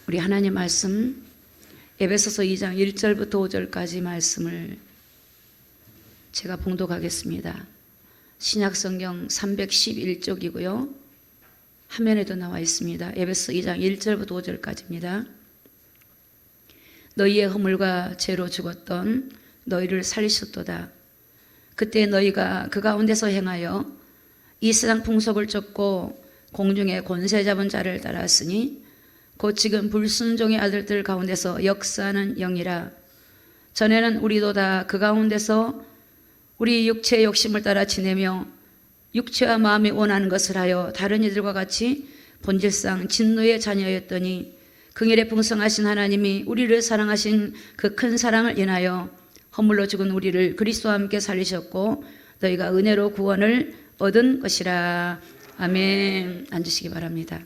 우리 하나님 말씀 에베소서 2장 1절부터 5절까지 말씀을 제가 봉독하겠습니다. 신약성경 311쪽이고요. 화면에도 나와 있습니다. 에베소 2장 1절부터 5절까지입니다. 너희의 허물과 죄로 죽었던 너희를 살리셨도다. 그때 너희가 그 가운데서 행하여 이 세상 풍속을 쫓고 공중의 권세 잡은 자를 따랐으니 곧 지금 불순종의 아들들 가운데서 역사하는 영이라. 전에는 우리도 다 그 가운데서 우리 육체의 욕심을 따라 지내며 육체와 마음이 원하는 것을 하여 다른 이들과 같이 본질상 진노의 자녀였더니 긍휼에 풍성하신 하나님이 우리를 사랑하신 그 큰 사랑을 인하여 허물로 죽은 우리를 그리스도와 함께 살리셨고 너희가 은혜로 구원을 얻은 것이라. 아멘. 앉으시기 바랍니다.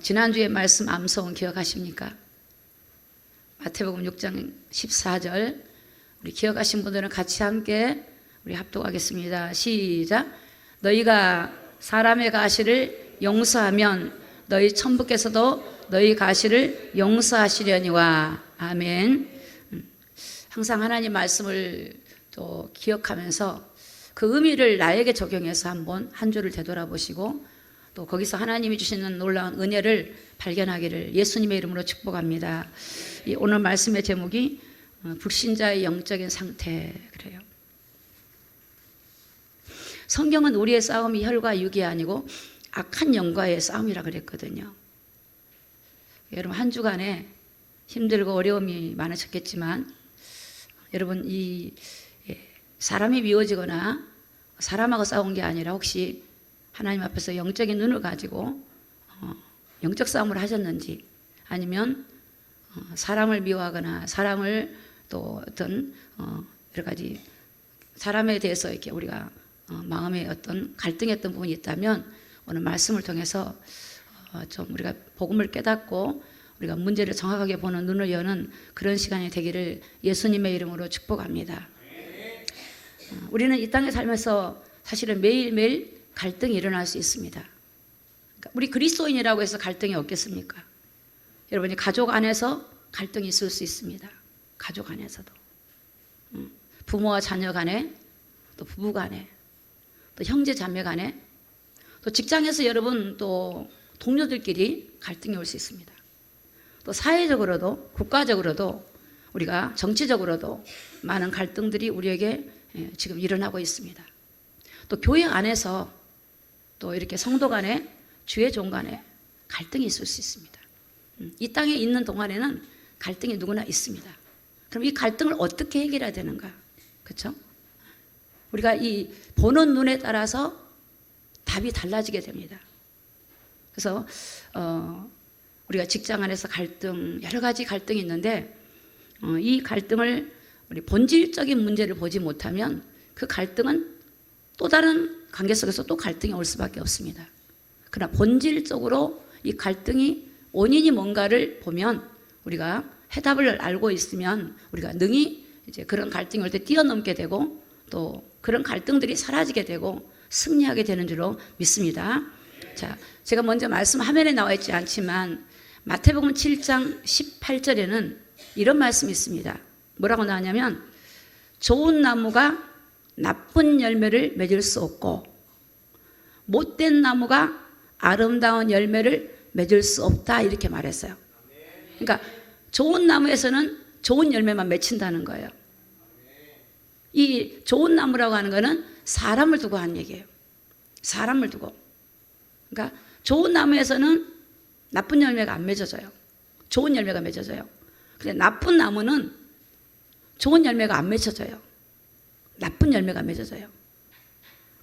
지난주에 말씀 암송 기억하십니까? 마태복음 6장 14절 우리 기억하신 분들은 같이 함께 우리 합독하겠습니다. 시작. 너희가 사람의 가시를 용서하면 너희 천부께서도 너희 가시를 용서하시려니와. 아멘. 항상 하나님 말씀을 또 기억하면서 그 의미를 나에게 적용해서 한번 한 주를 되돌아보시고 또 거기서 하나님이 주시는 놀라운 은혜를 발견하기를 예수님의 이름으로 축복합니다. 오늘 말씀의 제목이 불신자의 영적인 상태 그래요. 성경은 우리의 싸움이 혈과 육이 아니고 악한 영과의 싸움이라 그랬거든요. 여러분 한 주간에 힘들고 어려움이 많으셨겠지만 여러분 이 사람이 미워지거나 사람하고 싸운 게 아니라 혹시 하나님 앞에서 영적인 눈을 가지고 영적 싸움을 하셨는지 아니면 사람을 미워하거나 사람을 또 어떤 여러 가지 사람에 대해서 이렇게 우리가 마음에 어떤 갈등했던 부분이 있다면 오늘 말씀을 통해서 좀 우리가 복음을 깨닫고 우리가 문제를 정확하게 보는 눈을 여는 그런 시간이 되기를 예수님의 이름으로 축복합니다. 우리는 이 땅에 살면서 사실은 매일매일 갈등이 일어날 수 있습니다. 그러니까 우리 그리스도인이라고 해서 갈등이 없겠습니까? 여러분이 가족 안에서 갈등이 있을 수 있습니다. 가족 안에서도 부모와 자녀 간에 또 부부 간에 또 형제 자매 간에 또 직장에서 여러분 또 동료들끼리 갈등이 올 수 있습니다. 또 사회적으로도 국가적으로도 우리가 정치적으로도 많은 갈등들이 우리에게 지금 일어나고 있습니다. 또 교회 안에서 또 이렇게 성도 간에 주의 종 간에 갈등이 있을 수 있습니다. 이 땅에 있는 동안에는 갈등이 누구나 있습니다. 그럼 이 갈등을 어떻게 해결해야 되는가? 그렇죠? 우리가 이 보는 눈에 따라서 답이 달라지게 됩니다. 그래서 우리가 직장 안에서 갈등 여러 가지 갈등이 있는데 이 갈등을 우리 본질적인 문제를 보지 못하면 그 갈등은 또 다른 관계 속에서 또 갈등이 올 수밖에 없습니다. 그러나 본질적으로 이 갈등이 원인이 뭔가를 보면 우리가 해답을 알고 있으면 우리가 능히 이제 그런 갈등이 올 때 뛰어넘게 되고 또 그런 갈등들이 사라지게 되고 승리하게 되는 줄로 믿습니다. 자, 제가 먼저 말씀 화면에 나와 있지 않지만 마태복음 7장 18절에는 이런 말씀이 있습니다. 뭐라고 나왔냐면 좋은 나무가 나쁜 열매를 맺을 수 없고 못된 나무가 아름다운 열매를 맺을 수 없다 이렇게 말했어요. 그러니까 좋은 나무에서는 좋은 열매만 맺힌다는 거예요. 이 좋은 나무라고 하는 거는 사람을 두고 한 얘기예요. 사람을 두고. 그러니까 좋은 나무에서는 나쁜 열매가 안 맺어져요. 좋은 열매가 맺어져요. 근데 나쁜 나무는 좋은 열매가 안 맺어져요. 나쁜 열매가 맺어져요.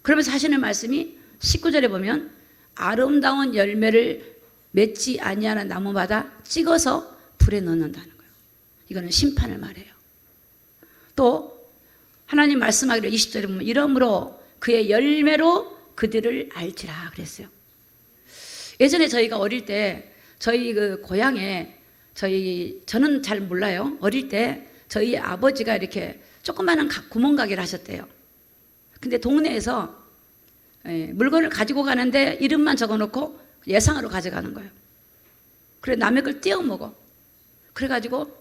그러면서 하시는 말씀이 19절에 보면 아름다운 열매를 맺지 아니하는 나무마다 찍어서 불에 넣는다는 거예요. 이거는 심판을 말해요. 또 하나님 말씀하기를 20절에 보면 이러므로 그의 열매로 그들을 알지라 그랬어요. 예전에 저희가 어릴 때 저희 그 고향에 저는 잘 몰라요. 어릴 때 저희 아버지가 이렇게 조그마한 구멍가게를 하셨대요. 근데 동네에서 물건을 가지고 가는데 이름만 적어놓고 예상으로 가져가는 거예요. 그래 남의 걸 떼어 먹어. 그래가지고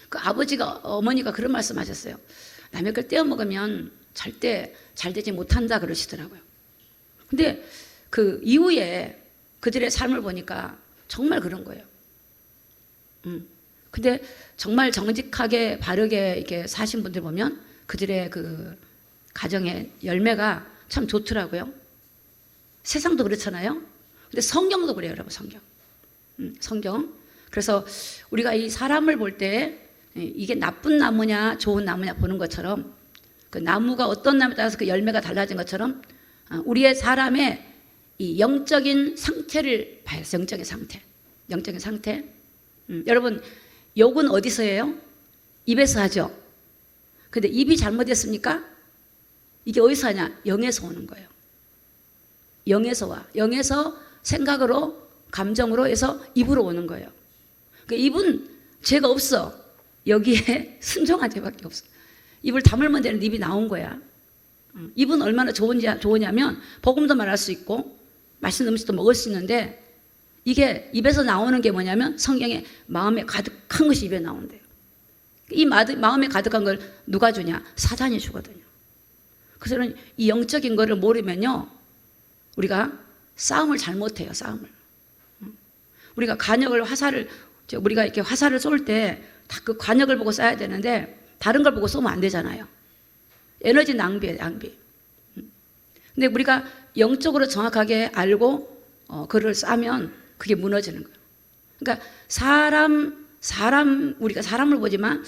그 아버지가 어머니가 그런 말씀하셨어요. 남의 걸 떼어 먹으면 절대 잘 되지 못한다 그러시더라고요. 근데 그 이후에 그들의 삶을 보니까 정말 그런 거예요. 근데 정말 정직하게 바르게 이렇게 사신 분들 보면 그들의 그 가정의 열매가 참 좋더라고요. 세상도 그렇잖아요. 근데 성경도 그래요, 여러분. 성경. 그래서 우리가 이 사람을 볼 때 이게 나쁜 나무냐 좋은 나무냐 보는 것처럼 그 나무가 어떤 나무에 따라서 그 열매가 달라진 것처럼 우리의 사람의 이 영적인 상태를 봐야 돼요. 영적인 상태. 여러분 욕은 어디서 해요? 입에서 하죠. 근데 입이 잘못됐습니까? 이게 어디서 하냐? 영에서 오는 거예요. 영에서 와. 영에서 생각으로 감정으로 해서 입으로 오는 거예요. 그러니까 입은 죄가 없어. 여기에 순종한 죄밖에 없어. 입을 다물면 되는 입이 나온 거야. 입은 얼마나 좋으냐면 복음도 말할 수 있고 맛있는 음식도 먹을 수 있는데 이게 입에서 나오는 게 뭐냐면 성경에 마음에 가득한 것이 입에 나온대요. 이 마음에 가득한 걸 누가 주냐? 사단이 주거든요. 그래서 이 영적인 거를 모르면요 우리가 싸움을 잘못해요. 싸움을. 우리가 우리가 이렇게 화살을 쏠 때 다 그 관역을 보고 쏴야 되는데 다른 걸 보고 쏘면 안 되잖아요. 에너지 낭비예요, 낭비. 근데 우리가 영적으로 정확하게 알고 그를 쏴면 그게 무너지는 거예요. 그러니까 우리가 사람을 보지만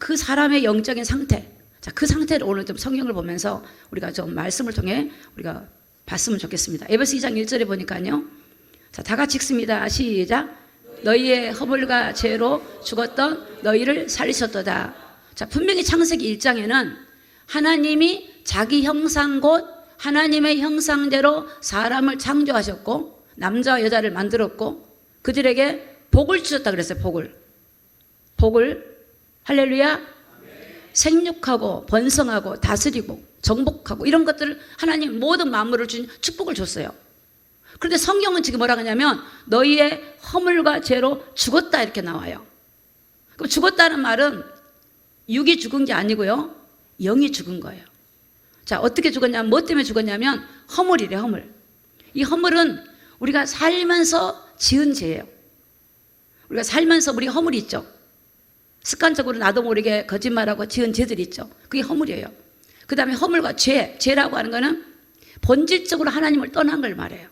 그 사람의 영적인 상태, 자, 그 상태를 오늘 좀 성경을 보면서 우리가 좀 말씀을 통해 우리가 봤으면 좋겠습니다. 에베소 2장 1절에 보니까요. 자, 다 같이 읽습니다. 시작. 너희의 허물과 죄로 죽었던 너희를 살리셨도다. 자, 분명히 창세기 1장에는 하나님이 자기 형상 곧 하나님의 형상대로 사람을 창조하셨고 남자와 여자를 만들었고 그들에게 복을 주셨다 그랬어요. 복을 할렐루야. 생육하고 번성하고 다스리고 정복하고 이런 것들을 하나님 모든 만물을 준 축복을 줬어요. 그런데 성경은 지금 뭐라고 하냐면 너희의 허물과 죄로 죽었다 이렇게 나와요. 그럼 죽었다는 말은 육이 죽은 게 아니고요. 영이 죽은 거예요. 자, 어떻게 죽었냐면 뭐 때문에 죽었냐면 허물이래, 허물. 이 허물은 우리가 살면서 지은 죄예요. 우리가 살면서 우리 허물이 있죠. 습관적으로 나도 모르게 거짓말하고 지은 죄들이 있죠. 그게 허물이에요. 그 다음에 허물과 죄라고 하는 거는 본질적으로 하나님을 떠난 걸 말해요.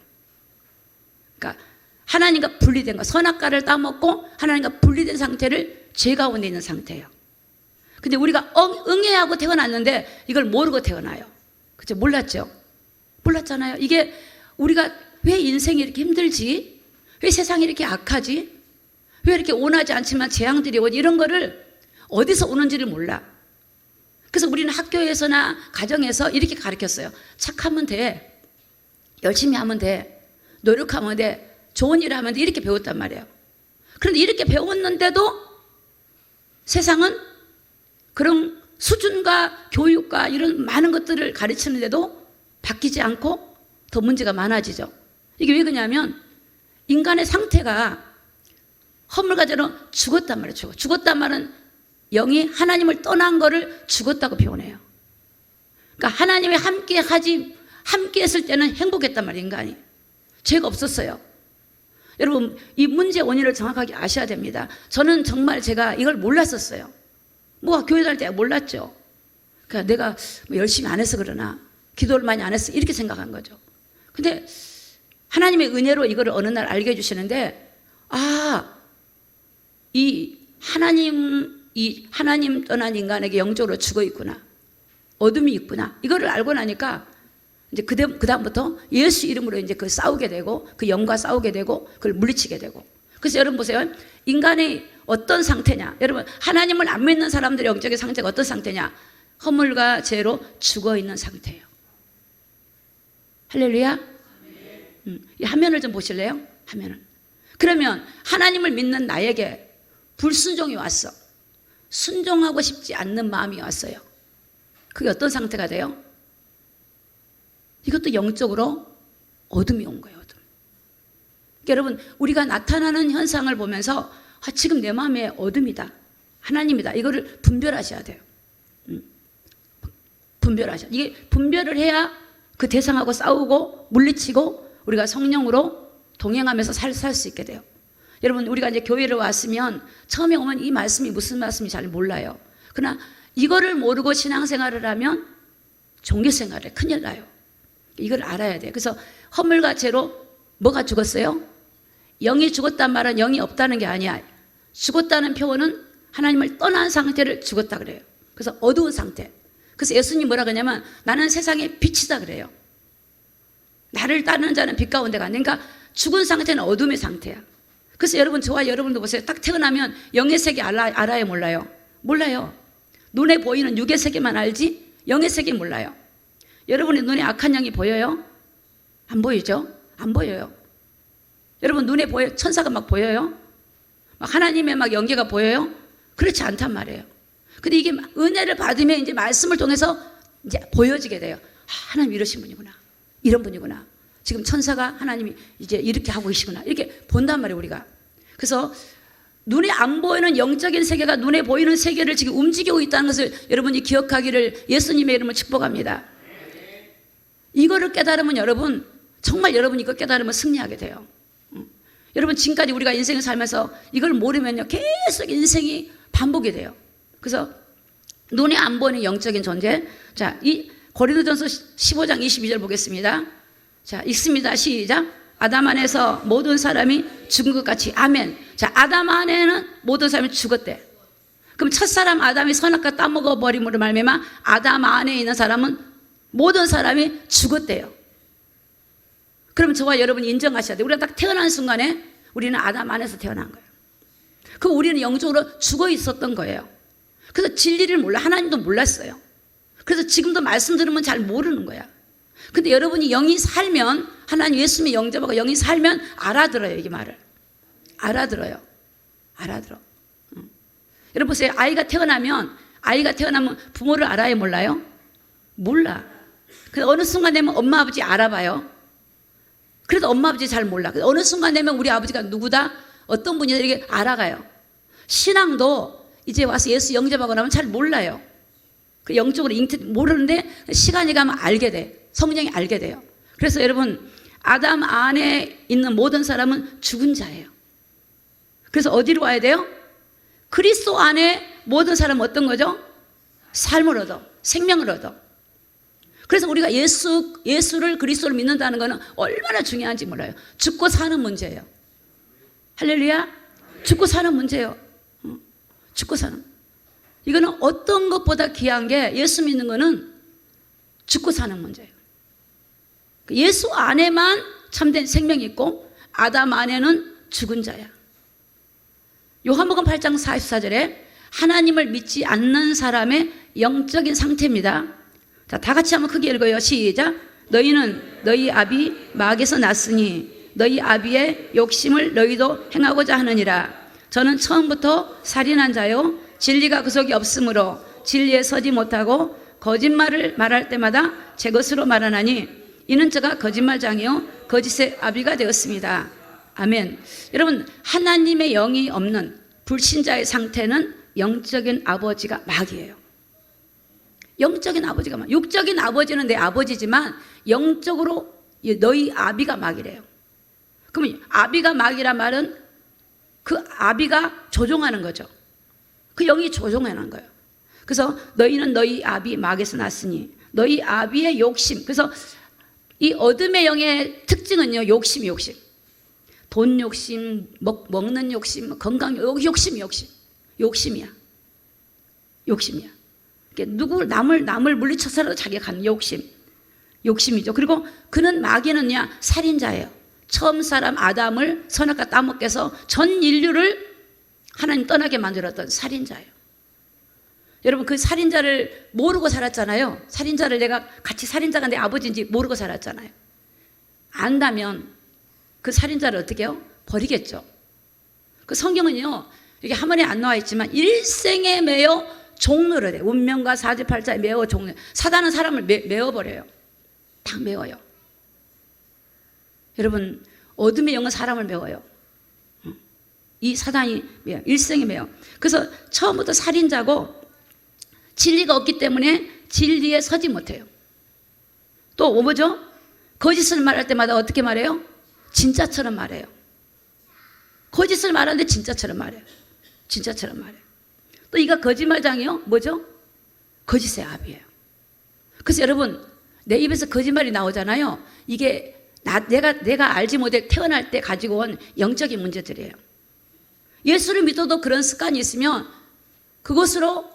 그러니까 하나님과 분리된 거, 선악과를 따먹고 하나님과 분리된 상태를 죄 가운데 있는 상태예요. 근데 우리가 응애하고 태어났는데 이걸 모르고 태어나요. 그죠? 몰랐죠? 몰랐잖아요. 이게 우리가 왜 인생이 이렇게 힘들지? 왜 세상이 이렇게 악하지? 왜 이렇게 원하지 않지만 재앙들이 오지? 이런 거를 어디서 오는지를 몰라. 그래서 우리는 학교에서나 가정에서 이렇게 가르쳤어요. 착하면 돼. 열심히 하면 돼. 노력하면 돼. 좋은 일 하면 돼. 이렇게 배웠단 말이에요. 그런데 이렇게 배웠는데도 세상은 그런 수준과 교육과 이런 많은 것들을 가르치는데도 바뀌지 않고 더 문제가 많아지죠. 이게 왜 그러냐면 인간의 상태가 허물과 죄로 죽었단 말이에요. 죽었단 말은 영이 하나님을 떠난 거를 죽었다고 표현해요. 그러니까 하나님이 함께 했을 때는 행복했단 말이에요, 인간이. 죄가 없었어요. 여러분, 이 문제의 원인을 정확하게 아셔야 됩니다. 저는 정말 제가 이걸 몰랐었어요. 교회 다닐 때 몰랐죠. 그러니까 내가 열심히 안 해서 그러나, 기도를 많이 안 해서 이렇게 생각한 거죠. 근데 하나님의 은혜로 이거를 어느 날 알게 해주시는데, 이 하나님 떠난 인간에게 영적으로 죽어 있구나. 어둠이 있구나. 이거를 알고 나니까 이제 그다음부터 예수 이름으로 이제 그 싸우게 되고 그 영과 싸우게 되고 그걸 물리치게 되고. 그래서 여러분 보세요. 인간이 어떤 상태냐. 여러분 하나님을 안 믿는 사람들의 영적인 상태가 어떤 상태냐. 허물과 죄로 죽어 있는 상태예요. 할렐루야. 이 화면을 좀 보실래요? 화면을. 그러면 하나님을 믿는 나에게 불순종이 왔어. 순종하고 싶지 않는 마음이 왔어요. 그게 어떤 상태가 돼요? 이것도 영적으로 어둠이 온 거예요. 어둠. 여러분, 우리가 나타나는 현상을 보면서 지금 내 마음에 어둠이다, 하나님이다, 이거를 분별하셔야 돼요. 분별하셔야. 이게 분별을 해야 그 대상하고 싸우고 물리치고 우리가 성령으로 동행하면서 살 수 있게 돼요. 여러분, 우리가 이제 교회를 왔으면 처음에 오면 이 말씀이 무슨 말씀인지 잘 몰라요. 그러나 이거를 모르고 신앙생활을 하면 종교생활에 큰일 나요. 이걸 알아야 돼요. 그래서 허물과 죄로 뭐가 죽었어요? 영이 죽었단 말은 영이 없다는 게 아니야. 죽었다는 표현은 하나님을 떠난 상태를 죽었다 그래요. 그래서 어두운 상태. 그래서 예수님 뭐라 그러냐면 나는 세상의 빛이다 그래요. 나를 따르는 자는 빛 가운데 가는. 그러니까 죽은 상태는 어둠의 상태야. 그래서 여러분, 저와 여러분도 보세요. 딱 태어나면 영의 세계 알아요, 몰라요? 몰라요. 눈에 보이는 육의 세계만 알지 영의 세계 몰라요. 여러분의 눈에 악한 영이 보여요? 안 보이죠? 안 보여요. 여러분 눈에 보여요? 천사가 막 보여요? 막 하나님의 막 연계가 보여요? 그렇지 않단 말이에요. 근데 이게 은혜를 받으면 이제 말씀을 통해서 이제 보여지게 돼요. 하나님 이러신 분이구나, 이런 분이구나, 지금 천사가 하나님이 이제 이렇게 하고 계시구나, 이렇게 본단 말이에요, 우리가. 그래서 눈에 안 보이는 영적인 세계가 눈에 보이는 세계를 지금 움직이고 있다는 것을 여러분이 기억하기를 예수님의 이름으로 축복합니다. 이거를 깨달으면 여러분, 정말 여러분이 이거 깨달으면 승리하게 돼요. 여러분, 지금까지 우리가 인생을 살면서 이걸 모르면요, 계속 인생이 반복이 돼요. 그래서 눈에 안 보이는 영적인 존재. 자, 이 고린도전서 15장 22절 보겠습니다. 자, 읽습니다. 시작. 아담 안에서 모든 사람이 죽은 것 같이. 아멘. 자, 아담 안에는 모든 사람이 죽었대. 그럼 첫사람 아담이 선악과 따먹어 버림으로 말미암아 아담 안에 있는 사람은 모든 사람이 죽었대요. 그럼 저와 여러분이 인정하셔야 돼요. 우리가 딱 태어난 순간에 우리는 아담 안에서 태어난 거예요. 그럼 우리는 영적으로 죽어 있었던 거예요. 그래서 진리를 몰라. 하나님도 몰랐어요. 그래서 지금도 말씀 들으면 잘 모르는 거야. 근데 여러분이 영이 살면, 하나님 예수님의 영접하고 영이 살면 알아들어요. 이 말을 알아들어요. 알아들어. 여러분 보세요. 아이가 태어나면 부모를 알아요, 몰라요? 몰라. 근데 어느 순간 되면 엄마 아버지 알아봐요. 그래도 엄마 아버지 잘 몰라. 어느 순간 되면 우리 아버지가 누구다, 어떤 분이다, 이렇게 알아가요. 신앙도 이제 와서 예수 영접하고 나면 잘 몰라요. 그 영적으로 모르는데 시간이 가면 알게 돼. 성령이 알게 돼요. 그래서 여러분, 아담 안에 있는 모든 사람은 죽은 자예요. 그래서 어디로 와야 돼요? 그리스도 안에 모든 사람은 어떤 거죠? 삶을 얻어, 생명을 얻어. 그래서 우리가 예수를, 그리스도를 믿는다는 것은 얼마나 중요한지 몰라요. 죽고 사는 문제예요. 할렐루야. 죽고 사는 문제예요. 죽고 사는. 이거는 어떤 것보다 귀한 게, 예수 믿는 거는 죽고 사는 문제예요. 예수 안에만 참된 생명이 있고 아담 안에는 죽은 자야. 요한복음 8장 44절에 하나님을 믿지 않는 사람의 영적인 상태입니다. 자, 다 같이 한번 크게 읽어요. 시작. 너희는 너희 아비 마귀에서 났으니 너희 아비의 욕심을 너희도 행하고자 하느니라. 저는 처음부터 살인한 자요 진리가 그 속에 없으므로 진리에 서지 못하고 거짓말을 말할 때마다 제 것으로 말하나니 이는 저가 거짓말장이요 거짓의 아비가 되었습니다. 아멘. 여러분, 하나님의 영이 없는 불신자의 상태는 영적인 아버지가 마귀예요. 영적인 아버지가 막, 육적인 아버지는 내 아버지지만 영적으로 너희 아비가 마귀래요. 그러면 아비가 마귀란 말은 그 아비가 조종하는 거죠. 그 영이 조종하는 거예요. 그래서 너희는 너희 아비 마귀에서 났으니 너희 아비의 욕심. 그래서 이 어둠의 영의 특징은요, 욕심. 돈 욕심, 먹는 욕심, 건강 욕심이야. 남을 물리쳐서라도 자기가 갖는 욕심이죠. 그리고 그는 마귀는요, 살인자예요. 처음 사람 아담을 선악과 따먹게 해서 전 인류를 하나님 떠나게 만들었던 살인자예요. 여러분, 그 살인자를 모르고 살았잖아요. 살인자를 내가 같이 살인자가 내 아버지인지 모르고 살았잖아요. 안다면 그 살인자를 어떻게 해요? 버리겠죠. 그 성경은요, 이게 한번에 안 나와 있지만 일생에 매여 종로를 해. 운명과 사주팔자에 매어 종로. 사단은 사람을 메어버려요. 딱 메어요. 여러분, 어둠의 영은 사람을 메워요. 이 사단이 메요. 일생이 메요. 그래서 처음부터 살인자고 진리가 없기 때문에 진리에 서지 못해요. 또 뭐죠? 거짓을 말할 때마다 어떻게 말해요? 진짜처럼 말해요. 거짓을 말하는데 진짜처럼 말해요. 진짜처럼 말해요. 또 이가 거짓말장이요? 뭐죠? 거짓의 압이에요. 그래서 여러분, 내 입에서 거짓말이 나오잖아요. 이게 내가 알지 못해 태어날 때 가지고 온 영적인 문제들이에요. 예수를 믿어도 그런 습관이 있으면 그것으로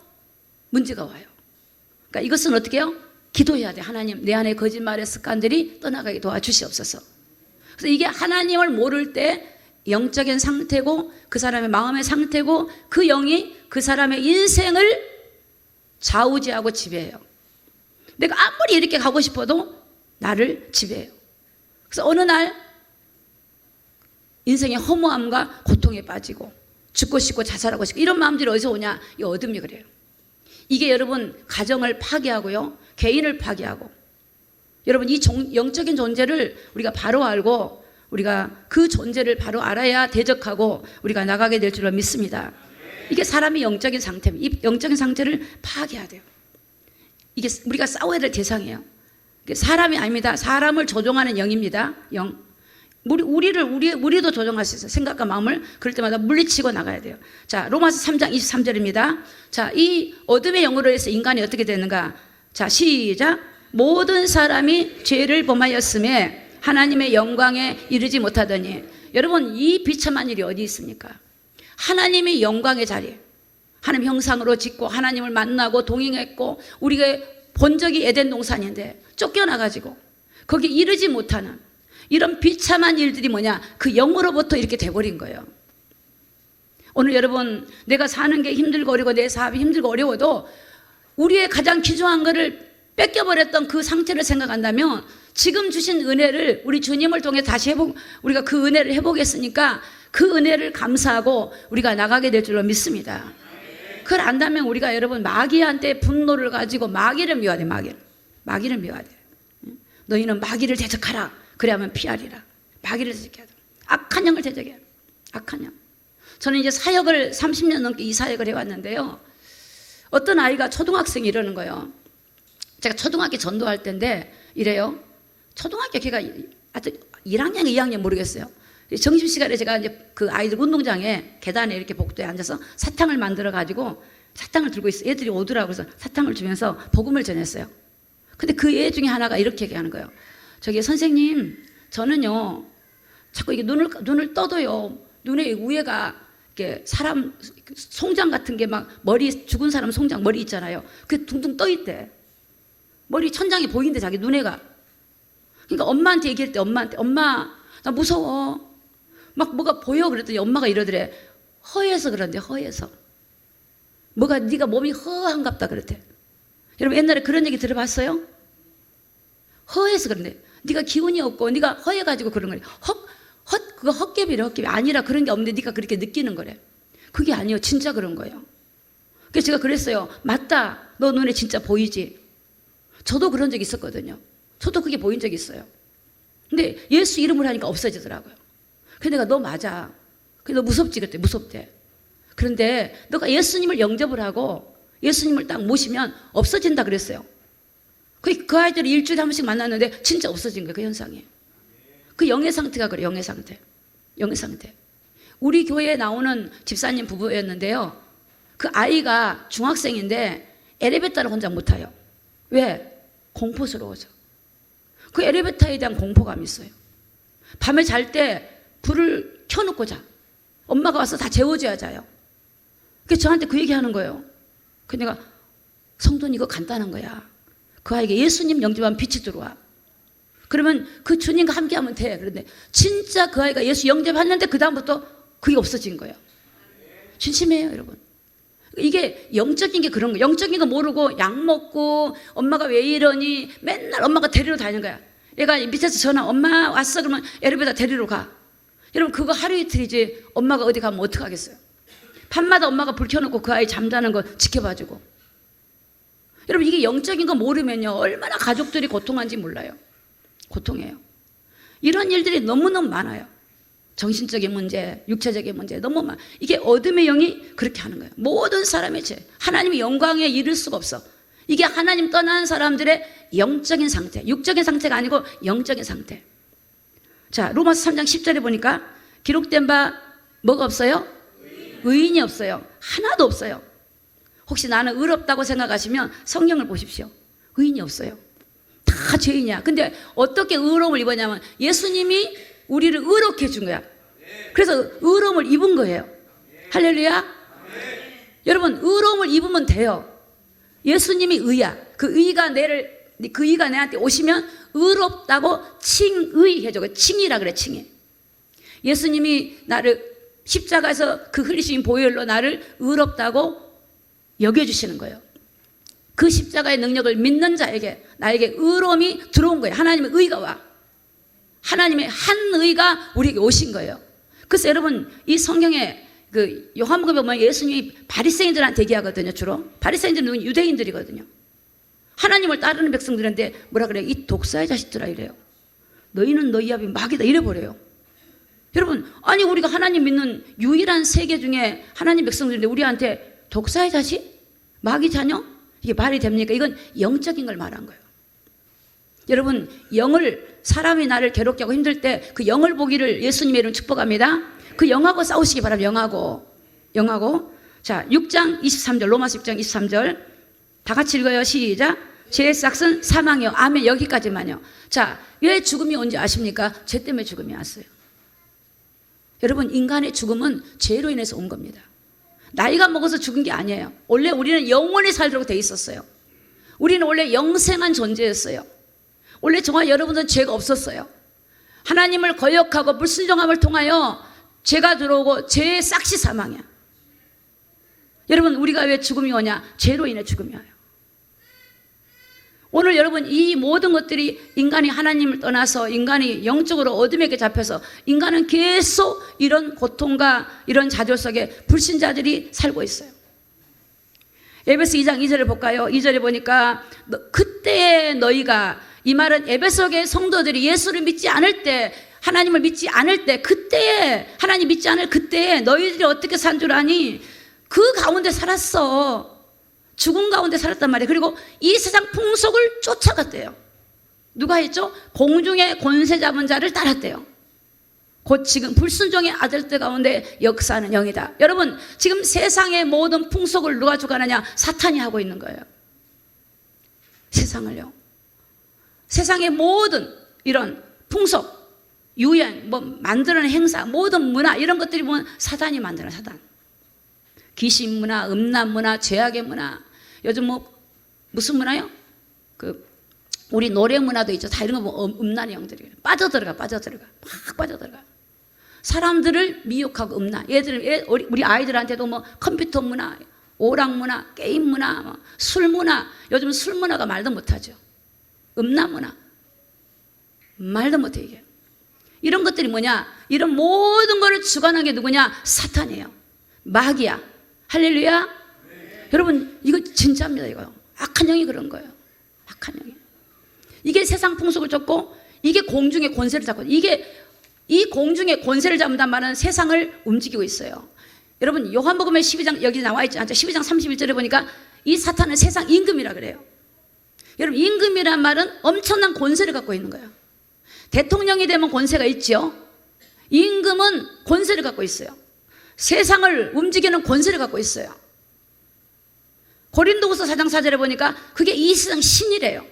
문제가 와요. 그러니까 이것은 어떻게 해요? 기도해야 돼. 하나님, 내 안에 거짓말의 습관들이 떠나가게 도와주시옵소서. 그래서 이게 하나님을 모를 때 영적인 상태고 그 사람의 마음의 상태고 그 영이 그 사람의 인생을 좌우지하고 지배해요. 내가 아무리 이렇게 가고 싶어도 나를 지배해요. 그래서 어느 날 인생의 허무함과 고통에 빠지고 죽고 싶고 자살하고 싶고 이런 마음들이 어디서 오냐? 이 어둠이 그래요. 이게 여러분 가정을 파괴하고요. 개인을 파괴하고 여러분 이 영적인 존재를 우리가 바로 알고 우리가 그 존재를 바로 알아야 대적하고 우리가 나가게 될 줄로 믿습니다. 이게 사람의 영적인 상태입니다. 이 영적인 상태를 파괴해야 돼요. 이게 우리가 싸워야 될 대상이에요. 사람이 아닙니다. 사람을 조종하는 영입니다. 영. 우리도 조종할 수 있어요. 생각과 마음을 그럴 때마다 물리치고 나가야 돼요. 자, 로마서 3장 23절입니다. 자, 이 어둠의 영으로 해서 인간이 어떻게 되는가? 자, 시작. 모든 사람이 죄를 범하였음에 하나님의 영광에 이르지 못하더니. 여러분, 이 비참한 일이 어디 있습니까? 하나님의 영광의 자리, 하나님 형상으로 짓고 하나님을 만나고 동행했고 우리가 본 적이 에덴 동산인데 쫓겨나가지고 거기 이르지 못하는 이런 비참한 일들이 뭐냐? 그 영으로부터 이렇게 돼버린 거예요. 오늘 여러분, 내가 사는 게 힘들고 어려워, 내 사업이 힘들고 어려워도 우리의 가장 귀중한 것을 뺏겨버렸던 그 상태를 생각한다면 지금 주신 은혜를 우리 주님을 통해 다시 우리가 그 은혜를 회복했으니까 그 은혜를 감사하고 우리가 나가게 될 줄로 믿습니다. 그걸 안다면 우리가 여러분 마귀한테 분노를 가지고 마귀를 미워야 돼. 마귀를 미워야 돼. 너희는 마귀를 대적하라. 그래야만 피하리라. 마귀를 대적해야 돼. 악한 영을 대적해야 돼. 악한 영. 저는 이제 사역을 30년 넘게 이 사역을 해왔는데요. 어떤 아이가 초등학생이 이러는 거예요. 제가 초등학교 전도할 때인데 이래요. 초등학교 걔가 아주 1학년, 2학년 모르겠어요. 점심시간에 제가 이제 그 아이들 운동장에 계단에 이렇게 복도에 앉아서 사탕을 만들어 가지고 사탕을 들고 있어. 애들이 오더라고. 그래서 사탕을 주면서 복음을 전했어요. 근데 그 애 중에 하나가 이렇게 얘기하는 거예요. 저기 선생님, 저는요 자꾸 이게 눈을 떠도요. 눈에 위에가 이렇게 사람 송장 같은 게 막 머리 죽은 사람 송장 머리 있잖아요. 그게 둥둥 떠 있대. 머리 천장이 보이는데 자기 눈에가. 그러니까 엄마한테 얘기할 때 엄마한테 엄마 나 무서워. 막 뭐가 보여 그랬더니 엄마가 이러더래. 허해서 그런데 허해서. 뭐가 네가 몸이 허한갑다 그랬대. 여러분 옛날에 그런 얘기 들어봤어요? 허해서 그런데 네가 기운이 없고 네가 허해가지고 그런 거래. 그거 헛개비래. 헛개비 아니라 그런 게 없는데 네가 그렇게 느끼는 거래. 그게 아니에요. 진짜 그런 거예요. 그래서 제가 그랬어요. 맞다. 너 눈에 진짜 보이지? 저도 그런 적이 있었거든요. 저도 그게 보인 적이 있어요. 근데 예수 이름을 하니까 없어지더라고요. 그래서 내가 너 맞아. 그래 너 무섭지 그때 무섭대. 그런데 너가 예수님을 영접을 하고 예수님을 딱 모시면 없어진다 그랬어요. 그 아이들이 일주일에 한 번씩 만났는데 진짜 없어진 거예요. 그 현상이. 그 영의 상태가 그래요. 영의 상태. 영의 상태. 우리 교회에 나오는 집사님 부부였는데요. 그 아이가 중학생인데 엘리베이터를 혼자 못 타요. 왜? 공포스러워서. 그 엘리베이터에 대한 공포감이 있어요. 밤에 잘 때 불을 켜놓고 자. 엄마가 와서 다 재워줘야 자요. 그래서 저한테 그 얘기 하는 거예요. 그래서 내가 성도는 이거 간단한 거야. 그 아이에게 예수님 영접하면 빛이 들어와. 그러면 그 주님과 함께 하면 돼. 그런데 진짜 그 아이가 예수 영접했는데 그 다음부터 그게 없어진 거예요. 진심이에요 여러분. 이게 영적인 게 그런 거예요. 영적인 거 모르고 약 먹고 엄마가 왜 이러니 맨날 엄마가 데리러 다니는 거야. 얘가 밑에서 전화 엄마 왔어 그러면 엘리베이터 데리러 가. 여러분 그거 하루 이틀이지 엄마가 어디 가면 어떡하겠어요. 밤마다 엄마가 불 켜놓고 그 아이 잠자는 거 지켜봐주고. 여러분 이게 영적인 거 모르면요 얼마나 가족들이 고통한지 몰라요. 고통해요. 이런 일들이 너무너무 많아요. 정신적인 문제, 육체적인 문제 너무 많아. 이게 어둠의 영이 그렇게 하는 거예요. 모든 사람의 죄, 하나님의 영광에 이를 수가 없어. 이게 하나님 떠난 사람들의 영적인 상태, 육적인 상태가 아니고 영적인 상태. 자, 로마서 3장 10절에 보니까 기록된 바 뭐가 없어요? 의인이 없어요. 하나도 없어요. 혹시 나는 의롭다고 생각하시면 성경을 보십시오. 의인이 없어요. 다 죄인이야. 근데 어떻게 의로움을 입었냐면 예수님이 우리를 의롭게 해준 거야. 그래서 의로움을 입은 거예요. 할렐루야. 여러분, 의로움을 입으면 돼요. 예수님이 의야. 그 의가 내한테 오시면 의롭다고 칭의해줘. 칭이라 그래, 칭의. 예수님이 나를 십자가에서 그 흘리신 보혈로 나를 의롭다고 여겨주시는 거예요. 그 십자가의 능력을 믿는 자에게 나에게 의로움이 들어온 거예요. 하나님의 의가 와. 하나님의 한 의가 우리에게 오신 거예요. 그래서 여러분, 이 성경에 그 요한복음에 보면 예수님이 바리새인들한테 얘기하거든요. 주로 바리새인들은 유대인들이거든요. 하나님을 따르는 백성들인데 뭐라 그래요? 이 독사의 자식들아 이래요. 너희는 너희 아비 마귀다 이래버려요. 여러분, 아니 우리가 하나님 믿는 유일한 세계 중에 하나님 백성들인데 우리한테 독사의 자식? 마귀 자녀? 이게 말이 됩니까? 이건 영적인 걸 말한 거예요. 여러분, 영을, 사람이 나를 괴롭게 하고 힘들 때 그 영을 보기를 예수님의 이름 축복합니다. 그 영하고 싸우시기 바랍니다. 영하고. 자, 6장 23절, 로마서 6장 23절 다 같이 읽어요. 시작. 죄의 싹은 사망이요. 아멘. 여기까지만요. 자, 왜 죽음이 온지 아십니까? 죄 때문에 죽음이 왔어요. 여러분, 인간의 죽음은 죄로 인해서 온 겁니다. 나이가 먹어서 죽은 게 아니에요. 원래 우리는 영원히 살도록 돼 있었어요. 우리는 원래 영생한 존재였어요. 원래 저와 여러분들은 죄가 없었어요. 하나님을 거역하고 불순종함을 통하여 죄가 들어오고 죄의 싹이 사망이야. 여러분, 우리가 왜 죽음이 오냐? 죄로 인해 죽음이 와요. 오늘 여러분, 이 모든 것들이 인간이 하나님을 떠나서 인간이 영적으로 어둠에게 잡혀서 인간은 계속 이런 고통과 이런 좌절 속에 불신자들이 살고 있어요. 에베소 2장 2절을 볼까요? 2절에 보니까 그때 너희가, 이 말은 에베소의 성도들이 예수를 믿지 않을 때, 하나님을 믿지 않을 때, 그때에, 하나님 믿지 않을 그때에 너희들이 어떻게 산 줄 아니? 그 가운데 살았어. 죽음 가운데 살았단 말이에요. 그리고 이 세상 풍속을 쫓아갔대요. 누가 했죠? 공중의 권세 잡은 자를 따랐대요. 곧 지금 불순종의 아들들 가운데 역사하는 영이다. 여러분, 지금 세상의 모든 풍속을 누가 주관하냐? 사탄이 하고 있는 거예요. 세상을요. 세상의 모든 이런 풍속, 유행, 뭐 만드는 행사, 모든 문화 이런 것들이 보면 사단이 만드는 사단. 귀신 문화, 음란 문화, 죄악의 문화. 요즘 뭐 무슨 문화요? 그 우리 노래 문화도 있죠. 다 이런 거 보면 음란의 영들이 빠져들어가 막 빠져들어가. 사람들을 미혹하고 음란. 우리 아이들한테도 뭐 컴퓨터 문화, 오락 문화, 게임 문화, 뭐 술 문화. 요즘 술 문화가 말도 못하죠. 음란 문화. 말도 못해 이게. 이런 것들이 뭐냐? 이런 모든 것을 주관하는 게 누구냐? 사탄이에요. 마귀야. 할렐루야. 네. 여러분, 이거 진짜입니다. 이거 악한 영이 그런 거예요. 악한 영이. 이게 세상 풍속을 쫓고 이게 공중의 권세를 잡고, 이게 이 공중의 권세를 잡는단 말은 세상을 움직이고 있어요. 여러분, 요한복음의 12장 여기 나와 있지 않죠? 12장 31절에 보니까 이 사탄은 세상 임금이라 그래요. 여러분, 임금이란 말은 엄청난 권세를 갖고 있는 거예요. 대통령이 되면 권세가 있죠. 임금은 권세를 갖고 있어요. 세상을 움직이는 권세를 갖고 있어요. 고린도후서 4장 4절에 보니까 그게 이 세상 신이래요.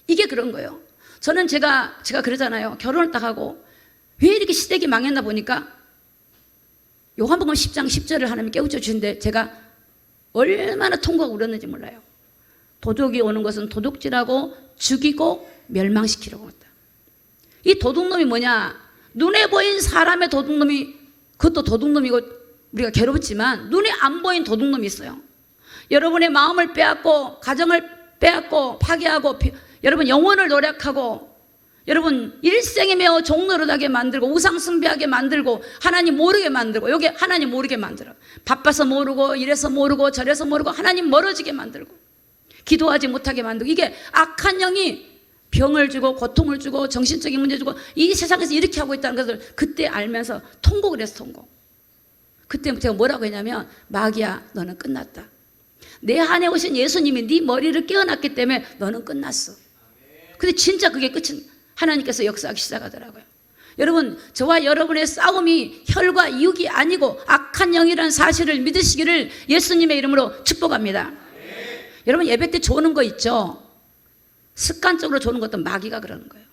이게 그런 거예요. 저는 제가 그러잖아요. 결혼을 딱 하고 왜 이렇게 시댁이 망했나 보니까 요한복음 10장 10절을 하나님이 깨우쳐 주신데 제가 얼마나 통곡하고 울었는지 몰라요. 도둑이 오는 것은 도둑질하고 죽이고 멸망시키려고 했다. 이 도둑놈이 뭐냐? 눈에 보인 사람의 도둑놈이, 그것도 도둑놈이고 우리가 괴롭지만 눈에 안 보인 도둑놈이 있어요. 여러분의 마음을 빼앗고 가정을 빼앗고 파괴하고 여러분 영혼을 노력하고 여러분 일생에 매어 종노릇하게 만들고 우상 숭배하게 만들고 하나님 모르게 만들고, 여기 하나님 모르게 만들어. 바빠서 모르고 이래서 모르고 저래서 모르고 하나님 멀어지게 만들고 기도하지 못하게 만들고, 이게 악한 영이 병을 주고 고통을 주고 정신적인 문제 주고 이 세상에서 이렇게 하고 있다는 것을 그때 알면서 통곡을 했어. 통곡. 그때 제가 뭐라고 했냐면 마귀야 너는 끝났다. 내 안에 오신 예수님이 네 머리를 깨어났기 때문에 너는 끝났어. 근데 진짜 그게 끝은 하나님께서 역사하기 시작하더라고요. 여러분, 저와 여러분의 싸움이 혈과 육이 아니고 악한 영이라는 사실을 믿으시기를 예수님의 이름으로 축복합니다. 여러분, 예배 때 조는 거 있죠? 습관적으로 조는 것도 마귀가 그러는 거예요.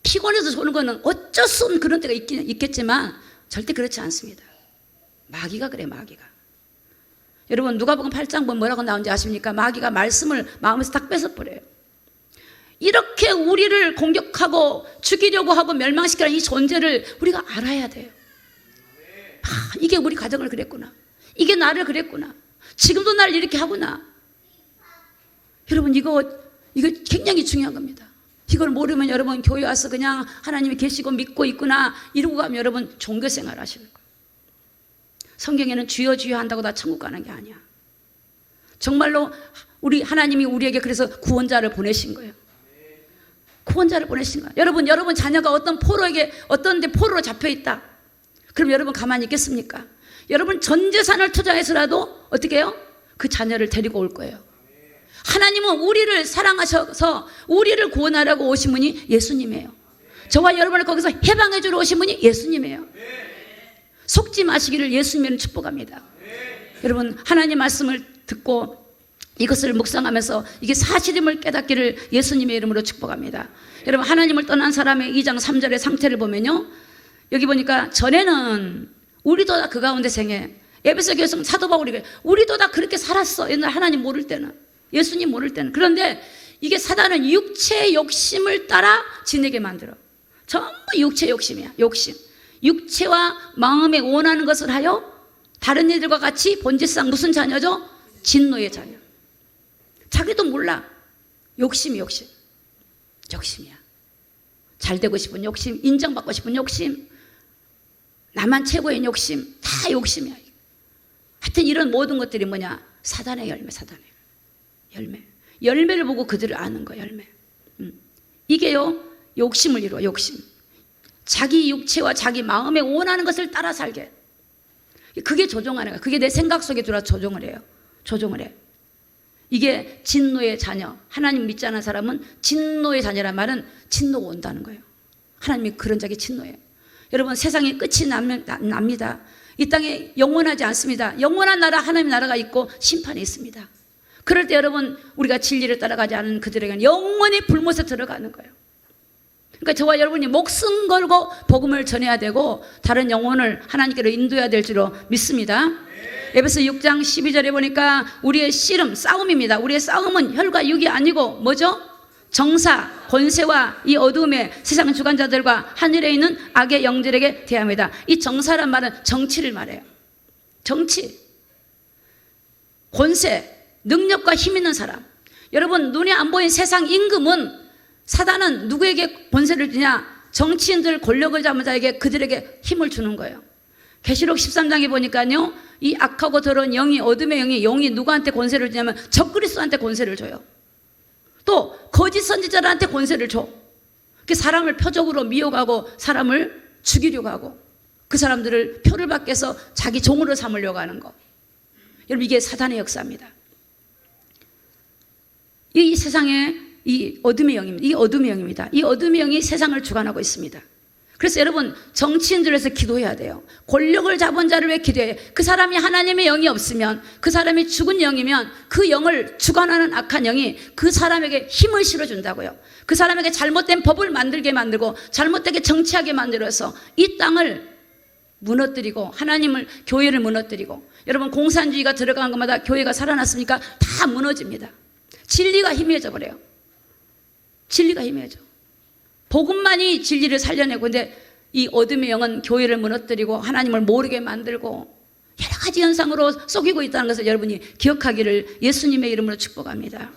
피곤해서 조는 거는 어쩔 수 없는 그런 때가 있겠지만 절대 그렇지 않습니다. 마귀가 그래, 마귀가. 여러분, 누가복음 8장 보면 뭐라고 나오는지 아십니까? 마귀가 말씀을 마음에서 딱 뺏어버려요. 이렇게 우리를 공격하고 죽이려고 하고 멸망시키는 이 존재를 우리가 알아야 돼요. 아, 이게 우리 가정을 그랬구나. 이게 나를 그랬구나. 지금도 날 이렇게 하구나. 여러분, 이거 굉장히 중요한 겁니다. 이걸 모르면 여러분 교회 와서 그냥 하나님이 계시고 믿고 있구나 이러고 가면 여러분 종교생활 하시는 거예요. 성경에는 주여 주여 한다고 다 천국 가는 게 아니야. 정말로 우리 하나님이 우리에게 그래서 구원자를 보내신 거예요. 구원자를 보내신 거예요. 여러분 자녀가 어떤 데 포로로 잡혀 있다. 그럼 여러분 가만히 있겠습니까? 여러분 전 재산을 투자해서라도 어떻게 해요? 그 자녀를 데리고 올 거예요. 하나님은 우리를 사랑하셔서 우리를 구원하려고 오신 분이 예수님이에요. 저와 여러분을 거기서 해방해 주러 오신 분이 예수님이에요. 속지 마시기를 예수님을 축복합니다. 여러분, 하나님 말씀을 듣고 이것을 묵상하면서 이게 사실임을 깨닫기를 예수님의 이름으로 축복합니다. 여러분, 하나님을 떠난 사람의 2장 3절의 상태를 보면요, 여기 보니까 전에는 우리도 다 그 가운데 생애, 에베소 교회성 사도 바울이 우리도 다 그렇게 살았어. 옛날 하나님 모를 때는, 예수님 모를 때는. 그런데 이게 사단은 육체의 욕심을 따라 지내게 만들어. 전부 육체 욕심이야. 욕심. 육체와 마음에 원하는 것을 하여 다른 이들과 같이 본질상 무슨 자녀죠? 진노의 자녀. 자기도 몰라. 욕심이야. 잘 되고 싶은 욕심, 인정받고 싶은 욕심, 나만 최고인 욕심, 다 욕심이야. 하여튼 이런 모든 것들이 뭐냐? 사단의 열매, 사단의 열매. 열매를 보고 그들을 아는 거야, 열매. 이게요, 욕심을 이루어, 욕심. 자기 육체와 자기 마음에 원하는 것을 따라 살게. 그게 조종하는 거야. 그게 내 생각 속에 들어와 조종을 해요. 조종을 해. 이게 진노의 자녀. 하나님 믿지 않은 사람은 진노의 자녀란 말은 진노가 온다는 거예요. 하나님이 그런 자기 진노예요. 여러분, 세상에 끝이 납니다. 이 땅에 영원하지 않습니다. 영원한 나라, 하나님의 나라가 있고 심판이 있습니다. 그럴 때 여러분, 우리가 진리를 따라가지 않은 그들에게는 영원히 불못에 들어가는 거예요. 그러니까 저와 여러분이 목숨 걸고 복음을 전해야 되고 다른 영혼을 하나님께로 인도해야 될 줄로 믿습니다. 에베소 6장 12절에 보니까 우리의 씨름, 싸움입니다. 우리의 싸움은 혈과 육이 아니고 뭐죠? 정사, 권세와 이 어둠의 세상 주관자들과 하늘에 있는 악의 영들에게 대합니다. 이 정사란 말은 정치를 말해요. 정치, 권세, 능력과 힘 있는 사람. 여러분, 눈에 안 보인 세상 임금은, 사단은 누구에게 권세를 주냐? 정치인들, 권력을 잡은 자에게, 그들에게 힘을 주는 거예요. 계시록 13장에 보니까요, 이 악하고 더러운 영이, 어둠의 영이 누구한테 권세를 주냐면 적그리스도한테 권세를 줘요. 또 거짓 선지자들한테 권세를 줘. 그 사람을 표적으로 미혹하고 사람을 죽이려고 하고 그 사람들을 표를 받게 해서 자기 종으로 삼으려고 하는 거. 여러분, 이게 사단의 역사입니다. 이 세상에 이 어둠의 영입니다. 이 어둠의 영입니다. 이 어둠의 영이 세상을 주관하고 있습니다. 그래서 여러분, 정치인들을 위해서 기도해야 돼요. 권력을 잡은 자를 위해 기도해야 돼요. 그 사람이 하나님의 영이 없으면, 그 사람이 죽은 영이면 그 영을 주관하는 악한 영이 그 사람에게 힘을 실어준다고요. 그 사람에게 잘못된 법을 만들게 만들고 잘못되게 정치하게 만들어서 이 땅을 무너뜨리고 하나님을, 교회를 무너뜨리고. 여러분, 공산주의가 들어간 것마다 교회가 살아났으니까 다 무너집니다. 진리가 희미해져 버려요. 진리가 희미해져. 복음만이 진리를 살려내고, 근데 이 어둠의 영은 교회를 무너뜨리고 하나님을 모르게 만들고 여러 가지 현상으로 속이고 있다는 것을 여러분이 기억하기를 예수님의 이름으로 축복합니다.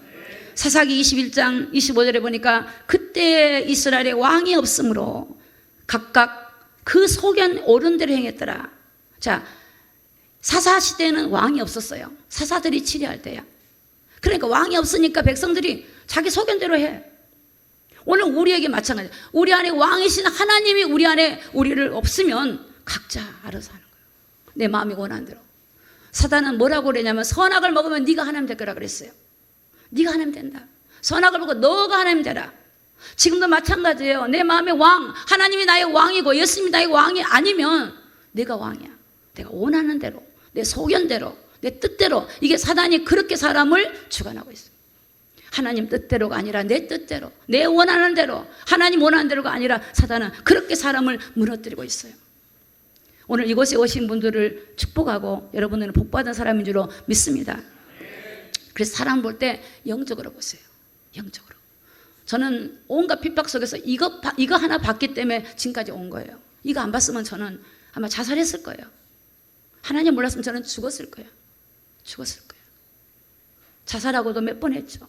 사사기 21장 25절에 보니까 그때 이스라엘에 왕이 없으므로 각각 그 소견 옳은 대로 행했더라. 자, 사사 시대에는 왕이 없었어요. 사사들이 치리할 때야. 그러니까 왕이 없으니까 백성들이 자기 소견대로 해. 오늘 우리에게 마찬가지. 우리 안에 왕이신 하나님이 우리 안에 우리를 없으면 각자 알아서 하는 거예요. 내 마음이 원하는 대로. 사단은 뭐라고 그러냐면 선악을 먹으면 네가 하나님 될 거라 그랬어요. 네가 하나님 된다. 선악을 먹고 너가 하나님 되라. 지금도 마찬가지예요. 내 마음의 왕, 하나님이 나의 왕이고 예수님이 나의 왕이 아니면 내가 왕이야. 내가 원하는 대로, 내 소견대로, 내 뜻대로. 이게 사단이 그렇게 사람을 주관하고 있어요. 하나님 뜻대로가 아니라 내 뜻대로, 내 원하는 대로, 하나님 원하는 대로가 아니라 사단은 그렇게 사람을 무너뜨리고 있어요. 오늘 이곳에 오신 분들을 축복하고 여러분들은 복받은 사람인 줄로 믿습니다. 그래서 사람 볼 때 영적으로 보세요. 영적으로. 저는 온갖 핍박 속에서 이거 하나 봤기 때문에 지금까지 온 거예요. 이거 안 봤으면 저는 아마 자살했을 거예요. 하나님 몰랐으면 저는 죽었을 거예요. 죽었을 거예요. 자살하고도 몇 번 했죠.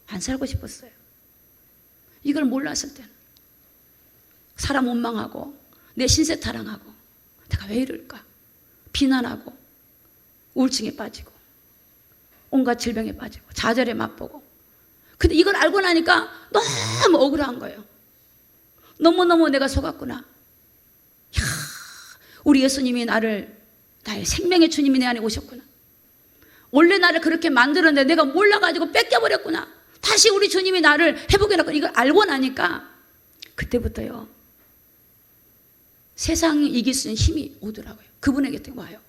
안 살고 싶었어요. 이걸 몰랐을 때는 사람 원망하고 내 신세 타랑하고 내가 왜 이럴까 비난하고 우울증에 빠지고 온갖 질병에 빠지고 좌절에 맛보고. 근데 이걸 알고 나니까 너무 억울한 거예요. 너무너무 내가 속았구나. 이야, 우리 예수님이 나의 생명의 주님이 내 안에 오셨구나. 원래 나를 그렇게 만들었는데 내가 몰라가지고 뺏겨버렸구나. 다시 우리 주님이 나를 회복해 놨구나. 이걸 알고 나니까 그때부터요 세상이 이길 수 있는 힘이 오더라고요. 그분에게 와요.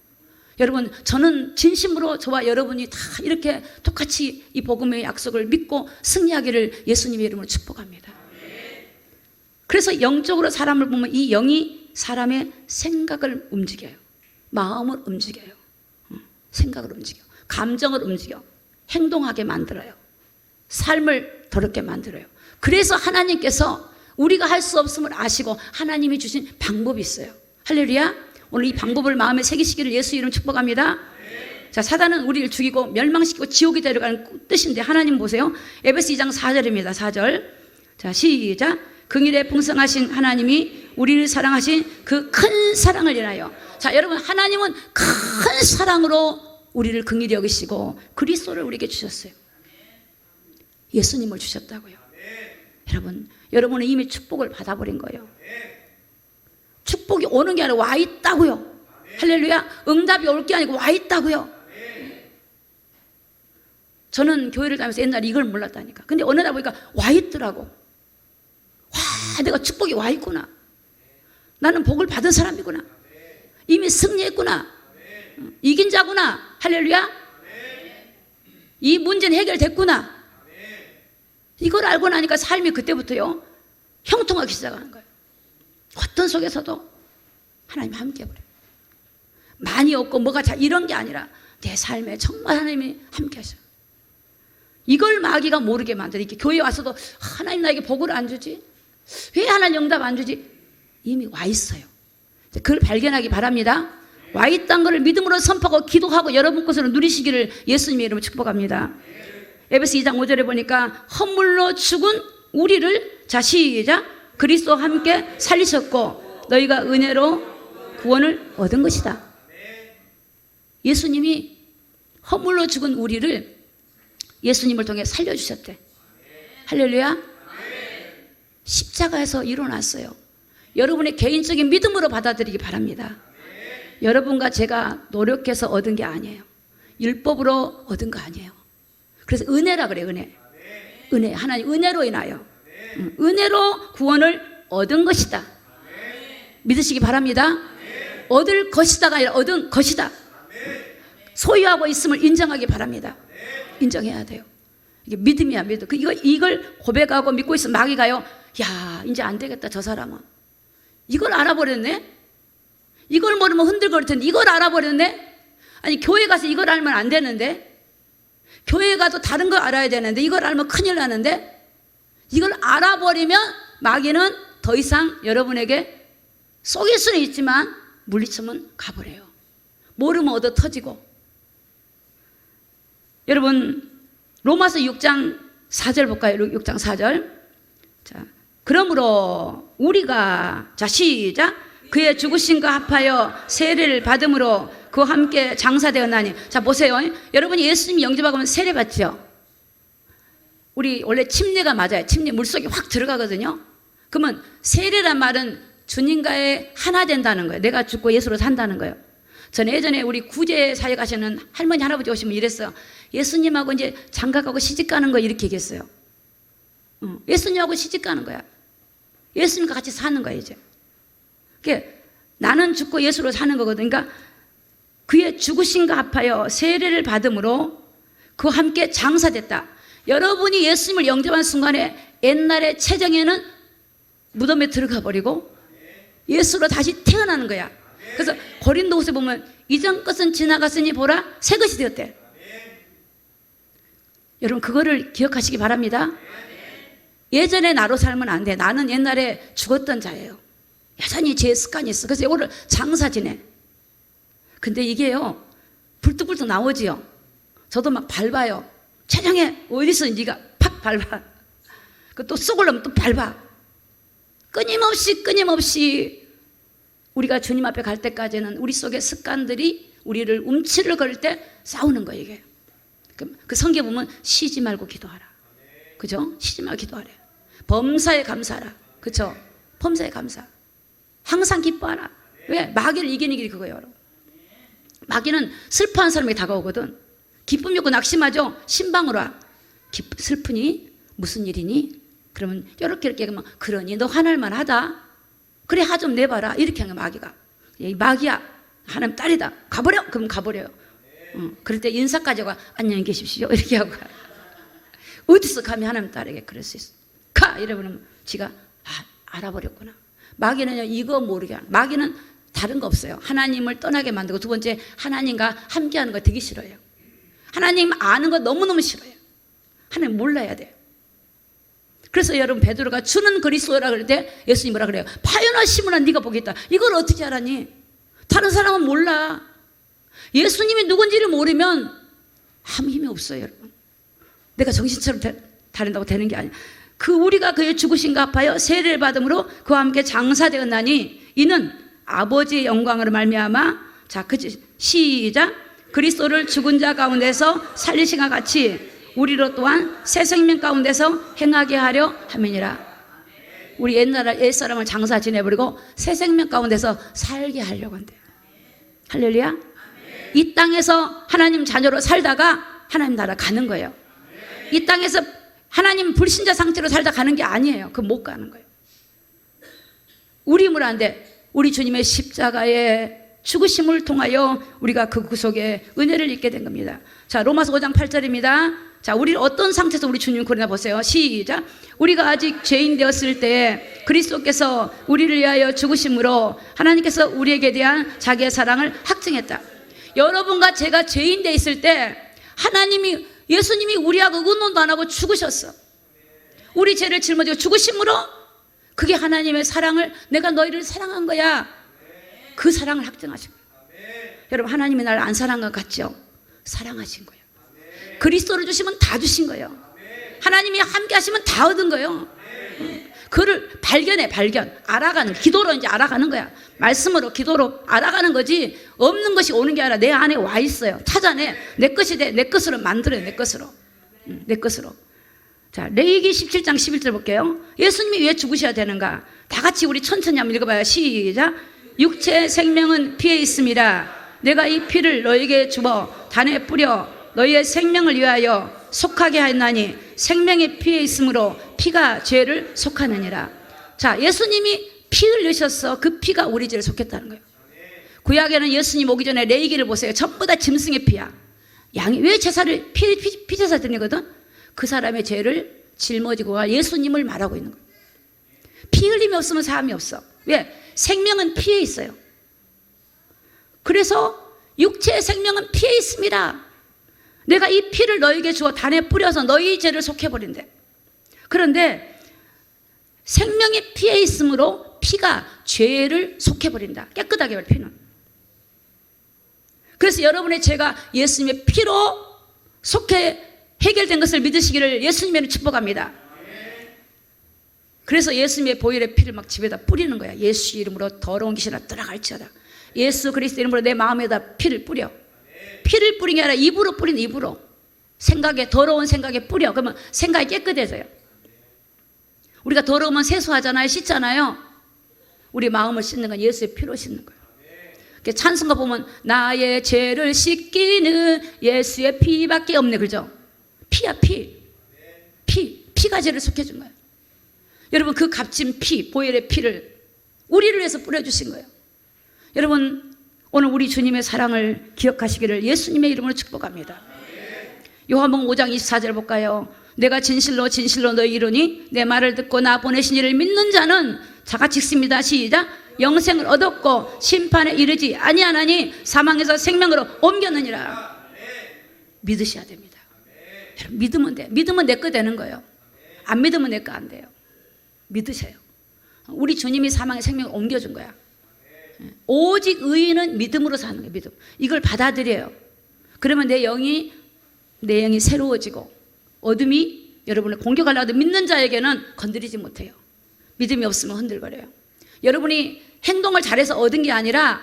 여러분, 저는 진심으로 저와 여러분이 다 이렇게 똑같이 이 복음의 약속을 믿고 승리하기를 예수님의 이름으로 축복합니다. 그래서 영적으로 사람을 보면 이 영이 사람의 생각을 움직여요. 마음을 움직여요. 생각을 움직여. 감정을 움직여. 행동하게 만들어요. 삶을 더럽게 만들어요. 그래서 하나님께서 우리가 할 수 없음을 아시고 하나님이 주신 방법이 있어요. 할렐루야. 오늘 이 방법을 마음에 새기시기를 예수 이름 축복합니다. 자, 사단은 우리를 죽이고 멸망시키고 지옥에 데려가는 뜻인데 하나님 보세요. 에베소 2장 4절입니다. 4절. 자, 시작. 긍휼에 풍성하신 하나님이 우리를 사랑하신 그 큰 사랑을 인하여. 자, 여러분, 하나님은 큰 사랑으로 우리를 긍휼히 여기시고 그리스도를 우리에게 주셨어요. 예수님을 주셨다고요. 여러분은 이미 축복을 받아버린 거예요. 축복이 오는 게 아니라 와 있다고요. 할렐루야. 응답이 올 게 아니고 와 있다고요. 저는 교회를 다니면서 옛날에 이걸 몰랐다니까. 근데 어느 날 보니까 와 있더라고. 와, 내가 축복이 와 있구나. 나는 복을 받은 사람이구나. 이미 승리했구나. 이긴 자구나. 할렐루야. 이 문제는 해결됐구나. 이걸 알고 나니까 삶이 그때부터요 형통하기 시작하는 거예요. 어떤 속에서도 하나님 함께 해버려요. 많이 없고 뭐가 잘 이런 게 아니라 내 삶에 정말 하나님이 함께 하셔요. 이걸 마귀가 모르게 만들어. 이렇게 교회 와서도 하나님 나에게 복을 안 주지? 왜 하나님 응답 안 주지? 이미 와 있어요. 그걸 발견하기 바랍니다. 와 있다는 것을 믿음으로 선포하고 기도하고 여러분 것으로 누리시기를 예수님의 이름으로 축복합니다. 에베소 2장 5절에 보니까 허물로 죽은 우리를, 자 시작, 그리스도와 함께 살리셨고 너희가 은혜로 구원을 얻은 것이다. 예수님이 허물로 죽은 우리를 예수님을 통해 살려주셨대. 할렐루야. 십자가에서 일어났어요. 여러분의 개인적인 믿음으로 받아들이기 바랍니다. 여러분과 제가 노력해서 얻은 게 아니에요. 율법으로 얻은 거 아니에요. 그래서 은혜라 그래요. 은혜. 하나님 은혜로 인하여 은혜로 구원을 얻은 것이다. 믿으시기 바랍니다. 얻을 것이다가 아니라 얻은 것이다. 소유하고 있음을 인정하기 바랍니다. 인정해야 돼요. 이게 믿음이야, 믿음. 이걸 고백하고 믿고 있으면 마귀가요, 야, 이제 안 되겠다, 저 사람은. 이걸 알아버렸네? 이걸 모르면 흔들거릴 텐데, 이걸 알아버렸네? 아니, 교회 가서 이걸 알면 안 되는데? 교회 가도 다른 걸 알아야 되는데, 이걸 알면 큰일 나는데? 이걸 알아버리면 마귀는 더 이상 여러분에게 속일 수는 있지만, 물리치면 가버려요. 모르면 얻어 터지고. 여러분, 로마서 6장 4절 볼까요? 6장 4절. 자, 그러므로 우리가, 자, 시작. 그의 죽으심과 합하여 세례를 받음으로 그와 함께 장사되었나니. 자, 보세요. 여러분이 예수님 영접하고 세례 받죠? 우리 원래 침례가 맞아요. 침례 물속에 확 들어가거든요. 그러면 세례란 말은 주님과의 하나 된다는 거예요. 내가 죽고 예수로 산다는 거예요. 저는 예전에 우리 구제 사회 가시는 할머니 할아버지 오시면 이랬어요. 예수님하고 이제 장가가고 시집가는 거 이렇게 얘기했어요. 예수님하고 시집가는 거야. 예수님과 같이 사는 거야 이제. 그러니까 나는 죽고 예수로 사는 거거든. 그러니까 그의 죽으심과 합하여 세례를 받음으로 그와 함께 장사됐다. 여러분이 예수님을 영접한 순간에 옛날의 체정에는 무덤에 들어가 버리고 예수로 다시 태어나는 거야. 그래서 고린도후서 보면 이전 것은 지나갔으니 보라 새 것이 되었대. 여러분 그거를 기억하시기 바랍니다. 예전에 나로 살면 안 돼. 나는 옛날에 죽었던 자예요. 여전히 제 습관이 있어. 그래서 이거를 장사 지내. 근데 이게요 불뚝불뚝 나오지요. 저도 막 밟아요. 체정에 어디서 네가 팍 밟아. 또 쏘으려면 또 밟아. 끊임없이 우리가 주님 앞에 갈 때까지는 우리 속의 습관들이 우리를 움츠를 걸을 때 싸우는 거예요 이게. 그 성경 보면 쉬지 말고 기도하라. 그죠? 쉬지 말고 기도하래. 범사에 감사하라. 그죠? 범사에 감사. 항상 기뻐하라. 왜? 마귀를 이기는 길이 그거예요. 여러분. 마귀는 슬퍼한 사람에게 다가오거든. 기쁨이 없고 낙심하죠. 신방으로 와. 슬프니? 무슨 일이니? 그러면 이렇게 그러면 그러니 너 화날 만하다. 그래 화 좀 내봐라. 이렇게 하는 마귀가. 이 마귀야. 하나님 딸이다. 가버려. 그럼 가버려요. 그럴 때 인사까지 가 안녕히 계십시오. 이렇게 하고 가요. 어디서 감히 하나님 딸에게 그럴 수 있어. 가! 이러면 지가 알아버렸구나. 마귀는요 이거 모르게 하는. 마귀는 다른 거 없어요. 하나님을 떠나게 만들고 두 번째 하나님과 함께하는 거 되게 싫어요. 하나님 아는 거 너무너무 싫어요. 하나님 몰라야 돼요. 그래서 여러분 베드로가 주는 그리스도라 그럴 때 예수님 뭐라 그래요? 파요나 시몬아 네가 보겠다. 이걸 어떻게 알았니? 다른 사람은 몰라. 예수님이 누군지를 모르면 아무 힘이 없어요 여러분. 내가 정신처럼 다른다고 되는 게 아니야. 그 우리가 그의 죽으심과 합하여 세례를 받음으로 그와 함께 장사되었나니 이는 아버지의 영광으로 말미암아 자 그치 시작 그리스도를 죽은 자 가운데서 살리신과 같이 우리로 또한 새 생명 가운데서 행하게 하려 함이니라. 우리 옛사람을 장사 지내버리고 새 생명 가운데서 살게 하려고 한대요. 할렐루야. 이 땅에서 하나님 자녀로 살다가 하나님 나라 가는 거예요. 이 땅에서 하나님 불신자 상태로 살다 가는 게 아니에요. 그 못 가는 거예요. 우리 힘으로 안 돼. 우리 주님의 십자가의 죽으심을 통하여 우리가 그 구속의 은혜를 입게 된 겁니다. 자, 로마서 5장 8절입니다. 자, 우리 어떤 상태에서 우리 주님 고려나 보세요. 시작. 우리가 아직 죄인 되었을 때 그리스도께서 우리를 위하여 죽으심으로 하나님께서 우리에게 대한 자기의 사랑을 확증했다. 여러분과 제가 죄인 돼 있을 때 하나님이 예수님이 우리하고 의논도 안 하고 죽으셨어. 우리 죄를 짊어지고 죽으심으로 그게 하나님의 사랑을 내가 너희를 사랑한 거야. 그 사랑을 확증하신 거예요. 여러분 하나님이 나를 안 사랑한 것 같죠? 사랑하신 거예요. 그리스도를 주시면 다 주신 거예요. 하나님이 함께 하시면 다 얻은 거예요. 그를 발견 알아가는 기도로 이제 알아가는 거야. 말씀으로 기도로 알아가는 거지 없는 것이 오는 게 아니라 내 안에 와 있어요. 찾아내. 내 것이 돼. 내 것으로 만들어요. 내 것으로. 자, 레위기 17장 11절 볼게요. 예수님이 왜 죽으셔야 되는가? 다 같이 우리 천천히 한번 읽어봐요. 시작. 육체의 생명은 피에 있음이라. 내가 이 피를 너에게 주어 단에 뿌려 너희의 생명을 위하여 속하게 하였나니 생명의 피에 있으므로 피가 죄를 속하느니라. 자, 예수님이 피 흘리셨어. 그 피가 우리 죄를 속했다는 거예요. 구약에는 예수님 오기 전에 레위기를 보세요. 전부 다 짐승의 피야. 양이 왜 제사를 피 제사 드리거든? 그 사람의 죄를 짊어지고 갈 예수님을 말하고 있는 거예요. 피 흘림이 없으면 사람이 없어. 왜? 생명은 피에 있어요. 그래서 육체의 생명은 피에 있습니다. 내가 이 피를 너에게 주어 단에 뿌려서 너희 죄를 속해버린대. 그런데 생명이 피에 있으므로 피가 죄를 속해버린다. 깨끗하게 할 피는. 그래서 여러분의 죄가 예수님의 피로 속해 해결된 것을 믿으시기를 예수님의 축복합니다. 그래서 예수님의 보혈의 피를 막 집에다 뿌리는 거야. 예수 이름으로 더러운 귀신아 떠나갈지어다. 예수 그리스도 이름으로 내 마음에다 피를 뿌려. 피를 뿌린 게 아니라 입으로 뿌린 입으로. 생각에, 더러운 생각에 뿌려. 그러면 생각이 깨끗해져요. 우리가 더러우면 세수하잖아요. 씻잖아요. 우리 마음을 씻는 건 예수의 피로 씻는 거예요. 찬송가 보면 나의 죄를 씻기는 예수의 피밖에 없네. 그죠? 피야, 피. 피가 죄를 속해준 거예요. 여러분, 그 값진 피, 보혈의 피를 우리를 위해서 뿌려주신 거예요. 여러분, 오늘 우리 주님의 사랑을 기억하시기를 예수님의 이름으로 축복합니다. 요한복음 5장 24절 볼까요? 내가 진실로 진실로 너희 이르니 내 말을 듣고 나 보내신 이를 믿는 자는 자같이 읽습니다. 시작. 영생을 얻었고 심판에 이르지 아니하나니 사망에서 생명으로 옮겼느니라. 믿으셔야 됩니다. 여러분, 믿으면 돼. 믿으면 내 거 되는 거예요. 안 믿으면 내 거 안 돼요. 믿으세요. 우리 주님이 사망의 생명을 옮겨준 거야. 오직 의인은 믿음으로 사는 거예요. 믿음. 이걸 받아들여요. 그러면 내 영이 새로워지고 어둠이 여러분을 공격하려고 믿는 자에게는 건드리지 못해요. 믿음이 없으면 흔들거려요. 여러분이 행동을 잘해서 얻은 게 아니라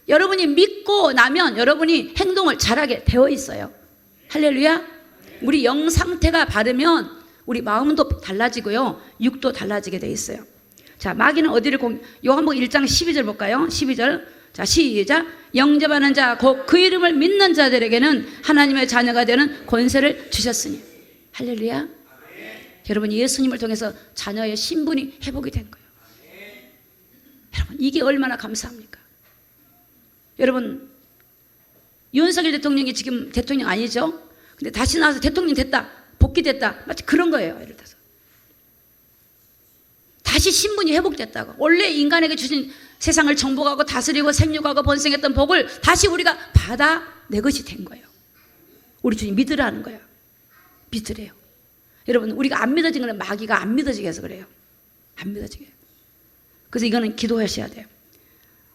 여러분이 믿고 나면 여러분이 행동을 잘하게 되어 있어요. 할렐루야. 우리 영 상태가 바르면 우리 마음도 달라지고요, 육도 달라지게 돼 있어요. 자, 마귀는 어디를 요한복음 1장 12절 볼까요? 12절. 자, 시작. 영접하는 자 곧 그 이름을 믿는 자들에게는 하나님의 자녀가 되는 권세를 주셨으니. 할렐루야. 여러분, 예수님을 통해서 자녀의 신분이 회복이 된 거예요. 여러분, 이게 얼마나 감사합니까? 여러분, 윤석열 대통령이 지금 대통령 아니죠? 근데 다시 나와서 대통령 됐다, 복귀됐다, 마치 그런 거예요. 예를 들어서 다시 신분이 회복됐다고. 원래 인간에게 주신 세상을 정복하고 다스리고 생육하고 번성했던 복을 다시 우리가 받아 내 것이 된 거예요. 우리 주님 믿으라는 거예요. 믿으래요. 여러분, 우리가 안 믿어진 거는 마귀가 안 믿어지게 해서 그래요. 안 믿어지게. 그래서 이거는 기도하셔야 돼요.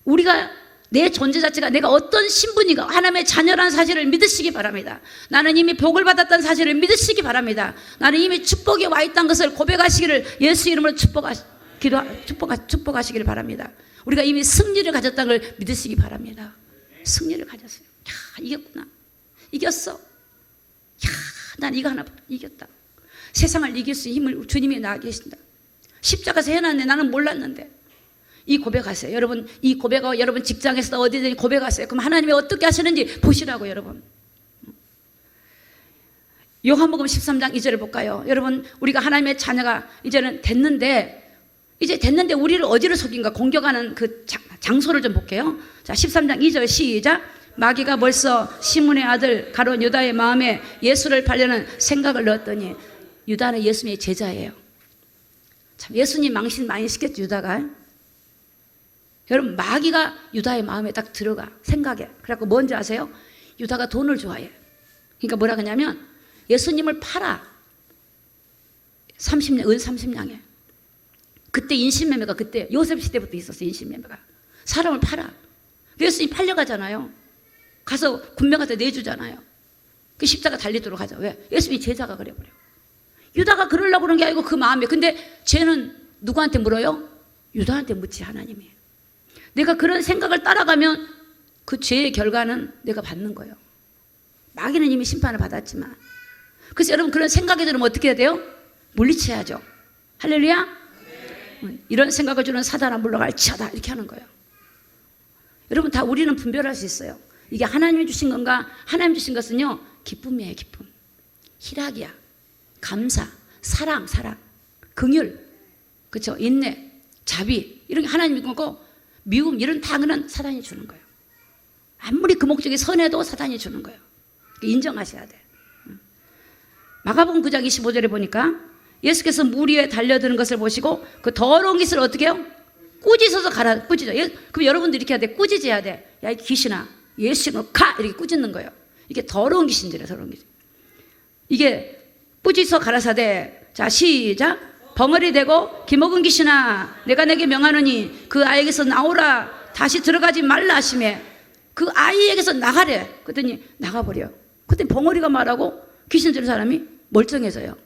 우리가 내 존재 자체가 내가 어떤 신분인가, 하나님의 자녀라는 사실을 믿으시기 바랍니다. 나는 이미 복을 받았다는 사실을 믿으시기 바랍니다. 나는 이미 축복이 와 있다는 것을 고백하시기를 예수 이름으로 축복하시기를 바랍니다. 우리가 이미 승리를 가졌다는 걸 믿으시기 바랍니다. 승리를 가졌어요. 야, 이겼구나. 이겼어. 야, 난 이거 하나 이겼다. 세상을 이길 수 있는 힘을 주님이 나 계신다. 십자가에서 해놨네. 나는 몰랐는데. 이 고백하세요. 여러분, 이 고백하고 여러분 직장에서도 어디든지 고백하세요. 그럼 하나님이 어떻게 하시는지 보시라고. 여러분, 요한복음 13장 2절을 볼까요? 여러분, 우리가 하나님의 자녀가 이제는 됐는데 우리를 어디로 속인가 공격하는 그 장소를 좀 볼게요. 자, 13장 2절 시작. 마귀가 벌써 시몬의 아들 가룟 유다의 마음에 예수를 팔려는 생각을 넣었더니. 유다는 예수님의 제자예요. 참, 예수님 망신 많이 시켰죠, 유다가. 여러분, 마귀가 유다의 마음에 딱 들어가, 생각에. 그래갖고 뭔지 아세요? 유다가 돈을 좋아해. 그러니까 뭐라 그러냐면 예수님을 팔아. 30냥, 은 30냥에. 그때 인신매매가 그때 요셉 시대부터 있었어요. 인신매매가. 사람을 팔아. 예수님 팔려가잖아요. 가서 군병한테 내주잖아요. 그 십자가 달리도록 하죠. 왜? 예수님이 제자가 그래버려. 유다가 그러려고 그런 게 아니고 그 마음에. 근데 쟤는 누구한테 물어요? 유다한테 묻지, 하나님이. 내가 그런 생각을 따라가면 그 죄의 결과는 내가 받는 거예요. 마귀는 이미 심판을 받았지만. 그래서 여러분, 그런 생각이 들으면 어떻게 해야 돼요? 물리쳐야죠. 할렐루야. 이런 생각을 주는 사단아 물러갈지어다, 이렇게 하는 거예요. 여러분, 다 우리는 분별할 수 있어요. 이게 하나님이 주신 건가? 하나님 주신 것은요, 기쁨이에요. 기쁨. 희락이야. 감사, 사랑, 긍휼, 그렇죠? 인내, 자비, 이런 게 하나님이 거고, 미움, 이런 당은 사단이 주는 거예요. 아무리 그 목적이 선해도 사단이 주는 거예요. 인정하셔야 돼. 마가복음 9장 25절에 보니까 예수께서 물 위에 달려드는 것을 보시고 그 더러운 깃을 어떻게 해요? 꾸짖어서 가라. 꾸짖어. 그럼 여러분들 이렇게 해야 돼. 꾸짖어야 돼. 야, 이 귀신아, 예수님으로 가! 이렇게 꾸짖는 거예요. 이게 더러운 귀신들이에요. 더러운 귀신. 이게 꾸짖어 가라사대. 자, 시작. 벙어리 되고 기먹은 귀신아, 내가 내게 명하노니 그 아이에게서 나오라. 다시 들어가지 말라 하시매. 그 아이에게서 나가래. 그랬더니 나가버려. 그때 벙어리가 말하고 귀신 들은 사람이 멀쩡해져요.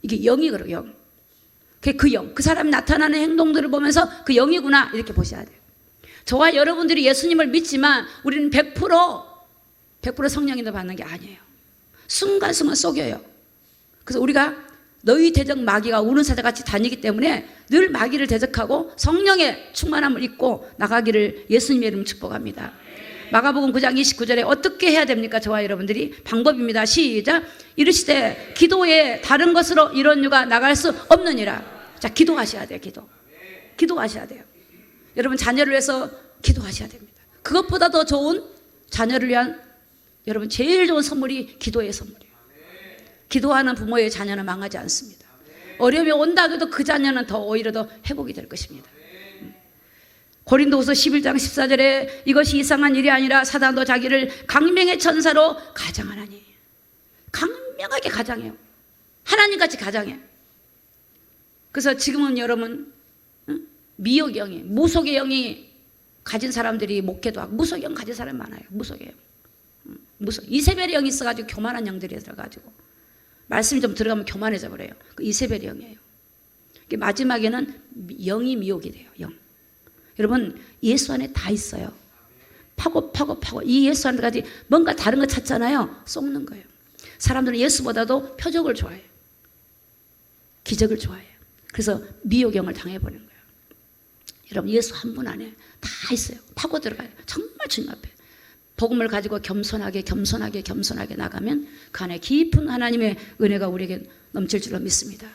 이게 영이 그래요. 영. 그 영, 그 사람이 나타나는 행동들을 보면서 그 영이구나, 이렇게 보셔야 돼요. 저와 여러분들이 예수님을 믿지만 우리는 100% 성령님도 받는 게 아니에요. 순간순간 속여요. 그래서 우리가 너희 대적 마귀가 우는 사자같이 다니기 때문에 늘 마귀를 대적하고 성령의 충만함을 입고 나가기를 예수님의 이름으로 축복합니다. 마가복음 9장 29절에 어떻게 해야 됩니까? 저와 여러분들이 방법입니다. 시작. 이르시되 기도에 다른 것으로 이런 유가 나갈 수 없느니라. 자, 기도하셔야 돼요. 기도하셔야 돼요. 여러분 자녀를 위해서 기도하셔야 됩니다. 그것보다 더 좋은 자녀를 위한 여러분 제일 좋은 선물이 기도의 선물이에요. 기도하는 부모의 자녀는 망하지 않습니다. 어려움이 온다 해도 그 자녀는 더 오히려 더 회복이 될 것입니다. 고린도후서 11장 14절에 이것이 이상한 일이 아니라 사단도 자기를 강명의 천사로 가장하나니. 강명하게 가장해요. 하나님같이 가장해요. 그래서 지금은 여러분 미혹의 영이, 무속의 영이 가진 사람들이 목회도 하고 무속의 영 가진 사람이 많아요. 무속의 영. 이세벨의 영이 있어가지고 교만한 영들이 들어가지고 말씀이 좀 들어가면 교만해져 버려요. 그 이세벨의 영이에요. 마지막에는 영이 미혹이 돼요. 영. 여러분 예수 안에 다 있어요. 파고 이 예수 안에까지 뭔가 다른 거 찾잖아요. 속는 거예요. 사람들은 예수보다도 표적을 좋아해요. 기적을 좋아해요. 그래서 미혹영을 당해버리는 거예요. 여러분 예수 한 분 안에 다 있어요. 파고 들어가요. 정말 주님 앞에 복음을 가지고 겸손하게 나가면 그 안에 깊은 하나님의 은혜가 우리에게 넘칠 줄로 믿습니다.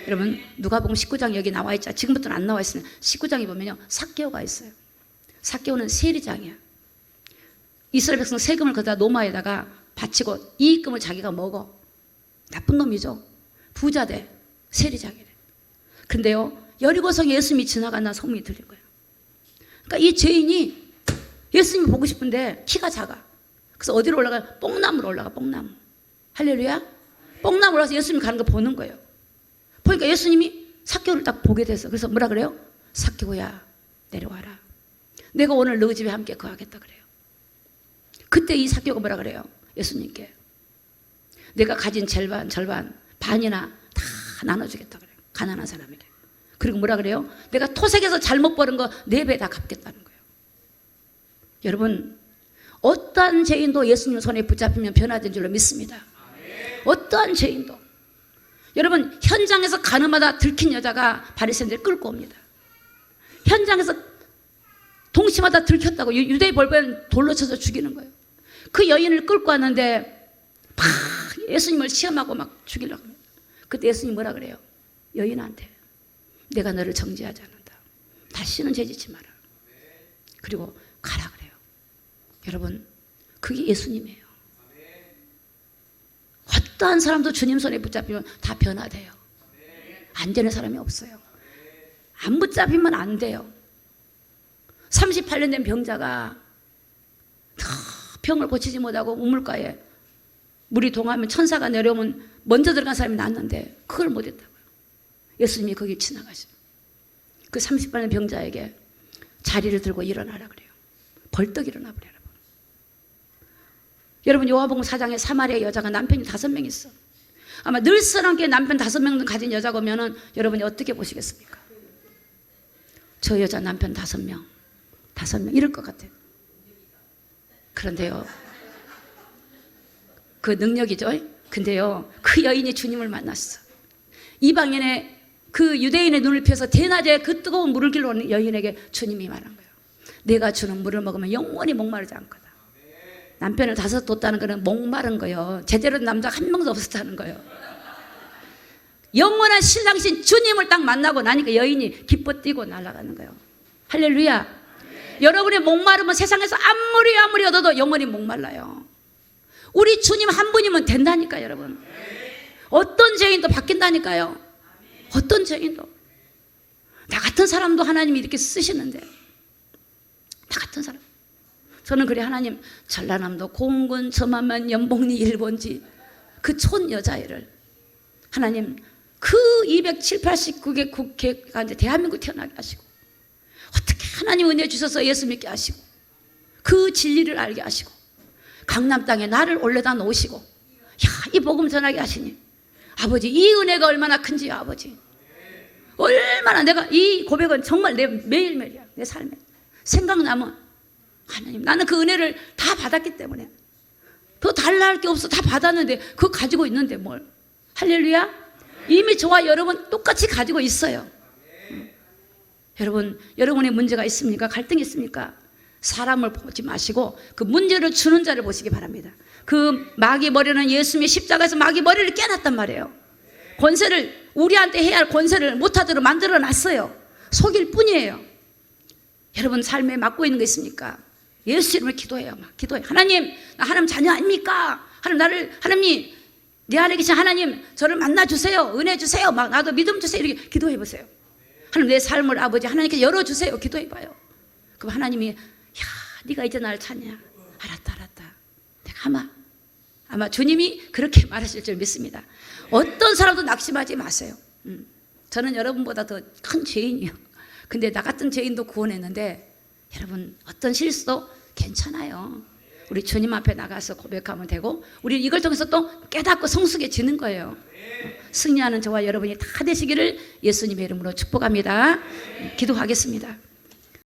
여러분 누가복음 19장 여기 나와 있죠. 지금부터는 안 나와 있으면 19장에 보면요 삭개오가 있어요. 삭개오는 세리장이야. 이스라엘 백성 세금을 거다 노마에다가 바치고 이익금을 자기가 먹어. 나쁜 놈이죠. 부자 돼. 세리장이래. 근데요 여리고성에 예수님이 지나간다는 소문이 들린 거예요. 그러니까 이 죄인이 예수님이 보고 싶은데 키가 작아. 그래서 어디로 올라가요? 뽕나무로 올라가. 뽕나무. 할렐루야. 뽕나무 올라가서 예수님이 가는 거 보는 거예요. 보니까 예수님이 삭개오를 딱 보게 됐어. 그래서 뭐라 그래요? 삭개오야 내려와라. 내가 오늘 너 집에 함께 거하겠다 그래요. 그때 이 삭개오가 뭐라 그래요? 예수님께 내가 가진 절반 반이나 다 나눠주겠다 그래요. 가난한 사람에게. 그리고 뭐라 그래요? 내가 토색에서 잘못 버는 거 4배 다 갚겠다는 거예요. 여러분 어떠한 죄인도 예수님 손에 붙잡히면 변화된 줄로 믿습니다. 어떠한 죄인도. 여러분 현장에서 가늠하다 들킨 여자가 바리새인들을 끌고 옵니다. 현장에서 동심하다 들켰다고 유대의 벌보엔 돌로 쳐서 죽이는 거예요. 그 여인을 끌고 왔는데 막 예수님을 시험하고 막 죽이려고 합니다. 그때 예수님이 뭐라 그래요? 여인한테 내가 너를 정죄하지 않는다. 다시는 죄짓지 마라. 그리고 가라 그래요. 여러분 그게 예수님이에요. 어떠한 사람도 주님 손에 붙잡히면 다 변화돼요. 안 되는 사람이 없어요. 안 붙잡히면 안 돼요. 38년 된 병자가 병을 고치지 못하고 우물가에 물이 동하면 천사가 내려오면 먼저 들어간 사람이 낫는데 그걸 못했다고요. 예수님이 거기 지나가시고 그 38년 병자에게 자리를 들고 일어나라 그래요. 벌떡 일어나 버려라. 여러분 요한복음 4장에 사마리아 여자가 남편이 5명 있어. 아마 늘사람께 남편 5명 가진 여자가 오면은 여러분이 어떻게 보시겠습니까? 저 여자 남편 5명 이럴 것 같아요. 그런데요 그 능력이죠. 근데요 그 여인이 주님을 만났어. 이방인의 그 유대인의 눈을 펴서 대낮에 그 뜨거운 물을 길러 오는 여인에게 주님이 말한 거예요. 내가 주는 물을 먹으면 영원히 목마르지 않거든. 남편을 5 뒀다는 거는 목마른 거예요. 제대로 된 남자가 한 명도 없었다는 거예요. 영원한 신랑신 주님을 딱 만나고 나니까 여인이 기뻐 뛰고 날아가는 거예요. 할렐루야. 여러분의 목마름은 세상에서 아무리 얻어도 영원히 목말라요. 우리 주님 한 분이면 된다니까요. 여러분 어떤 죄인도 바뀐다니까요. 어떤 죄인도. 나 같은 사람도 하나님이 이렇게 쓰시는데 나 같은 사람. 저는 그래 하나님 전라남도 공군 저만만 연봉리 일본지 그 촌 여자애를 하나님 그 270, 80국의 국회가 이제 대한민국 태어나게 하시고 어떻게 하나님 은혜 주셔서 예수 믿게 하시고 그 진리를 알게 하시고 강남 땅에 나를 올려다 놓으시고 야, 이 복음 전하게 하시니 아버지 이 은혜가 얼마나 큰지요. 아버지 얼마나 내가 이 고백은 정말 내 매일매일이야. 내 삶에 생각나면 하나님 나는 그 은혜를 다 받았기 때문에 더 달라 할 게 없어. 다 받았는데 그거 가지고 있는데 뭘. 할렐루야. 이미 저와 여러분 똑같이 가지고 있어요. 여러분, 여러분의 문제가 있습니까? 갈등이 있습니까? 사람을 보지 마시고 그 문제를 주는 자를 보시기 바랍니다. 그 마귀 머리는 예수님의 십자가에서 마귀 머리를 깨놨단 말이에요. 권세를, 우리한테 해야 할 권세를 못하도록 만들어 놨어요. 속일 뿐이에요. 여러분 삶에 맡고 있는 거 있습니까? 예수 이름으로 기도해요. 막 기도해요. 하나님, 나 하나님 자녀 아닙니까? 하나님 내 안에 계신 하나님, 저를 만나주세요. 은혜 주세요. 막 나도 믿음 주세요. 이렇게 기도해 보세요. 하나님, 내 삶을 아버지 하나님께 열어주세요. 기도해 봐요. 그럼 하나님이, 야, 네가 이제 나를 찾냐? 알았다. 내가 아마 주님이 그렇게 말하실 줄 믿습니다. 어떤 사람도 낙심하지 마세요. 저는 여러분보다 더 큰 죄인이요. 근데 나 같은 죄인도 구원했는데 여러분 어떤 실수도 괜찮아요. 우리 주님 앞에 나가서 고백하면 되고 우리 이걸 통해서 또 깨닫고 성숙해지는 거예요. 승리하는 저와 여러분이 다 되시기를 예수님의 이름으로 축복합니다. 기도하겠습니다.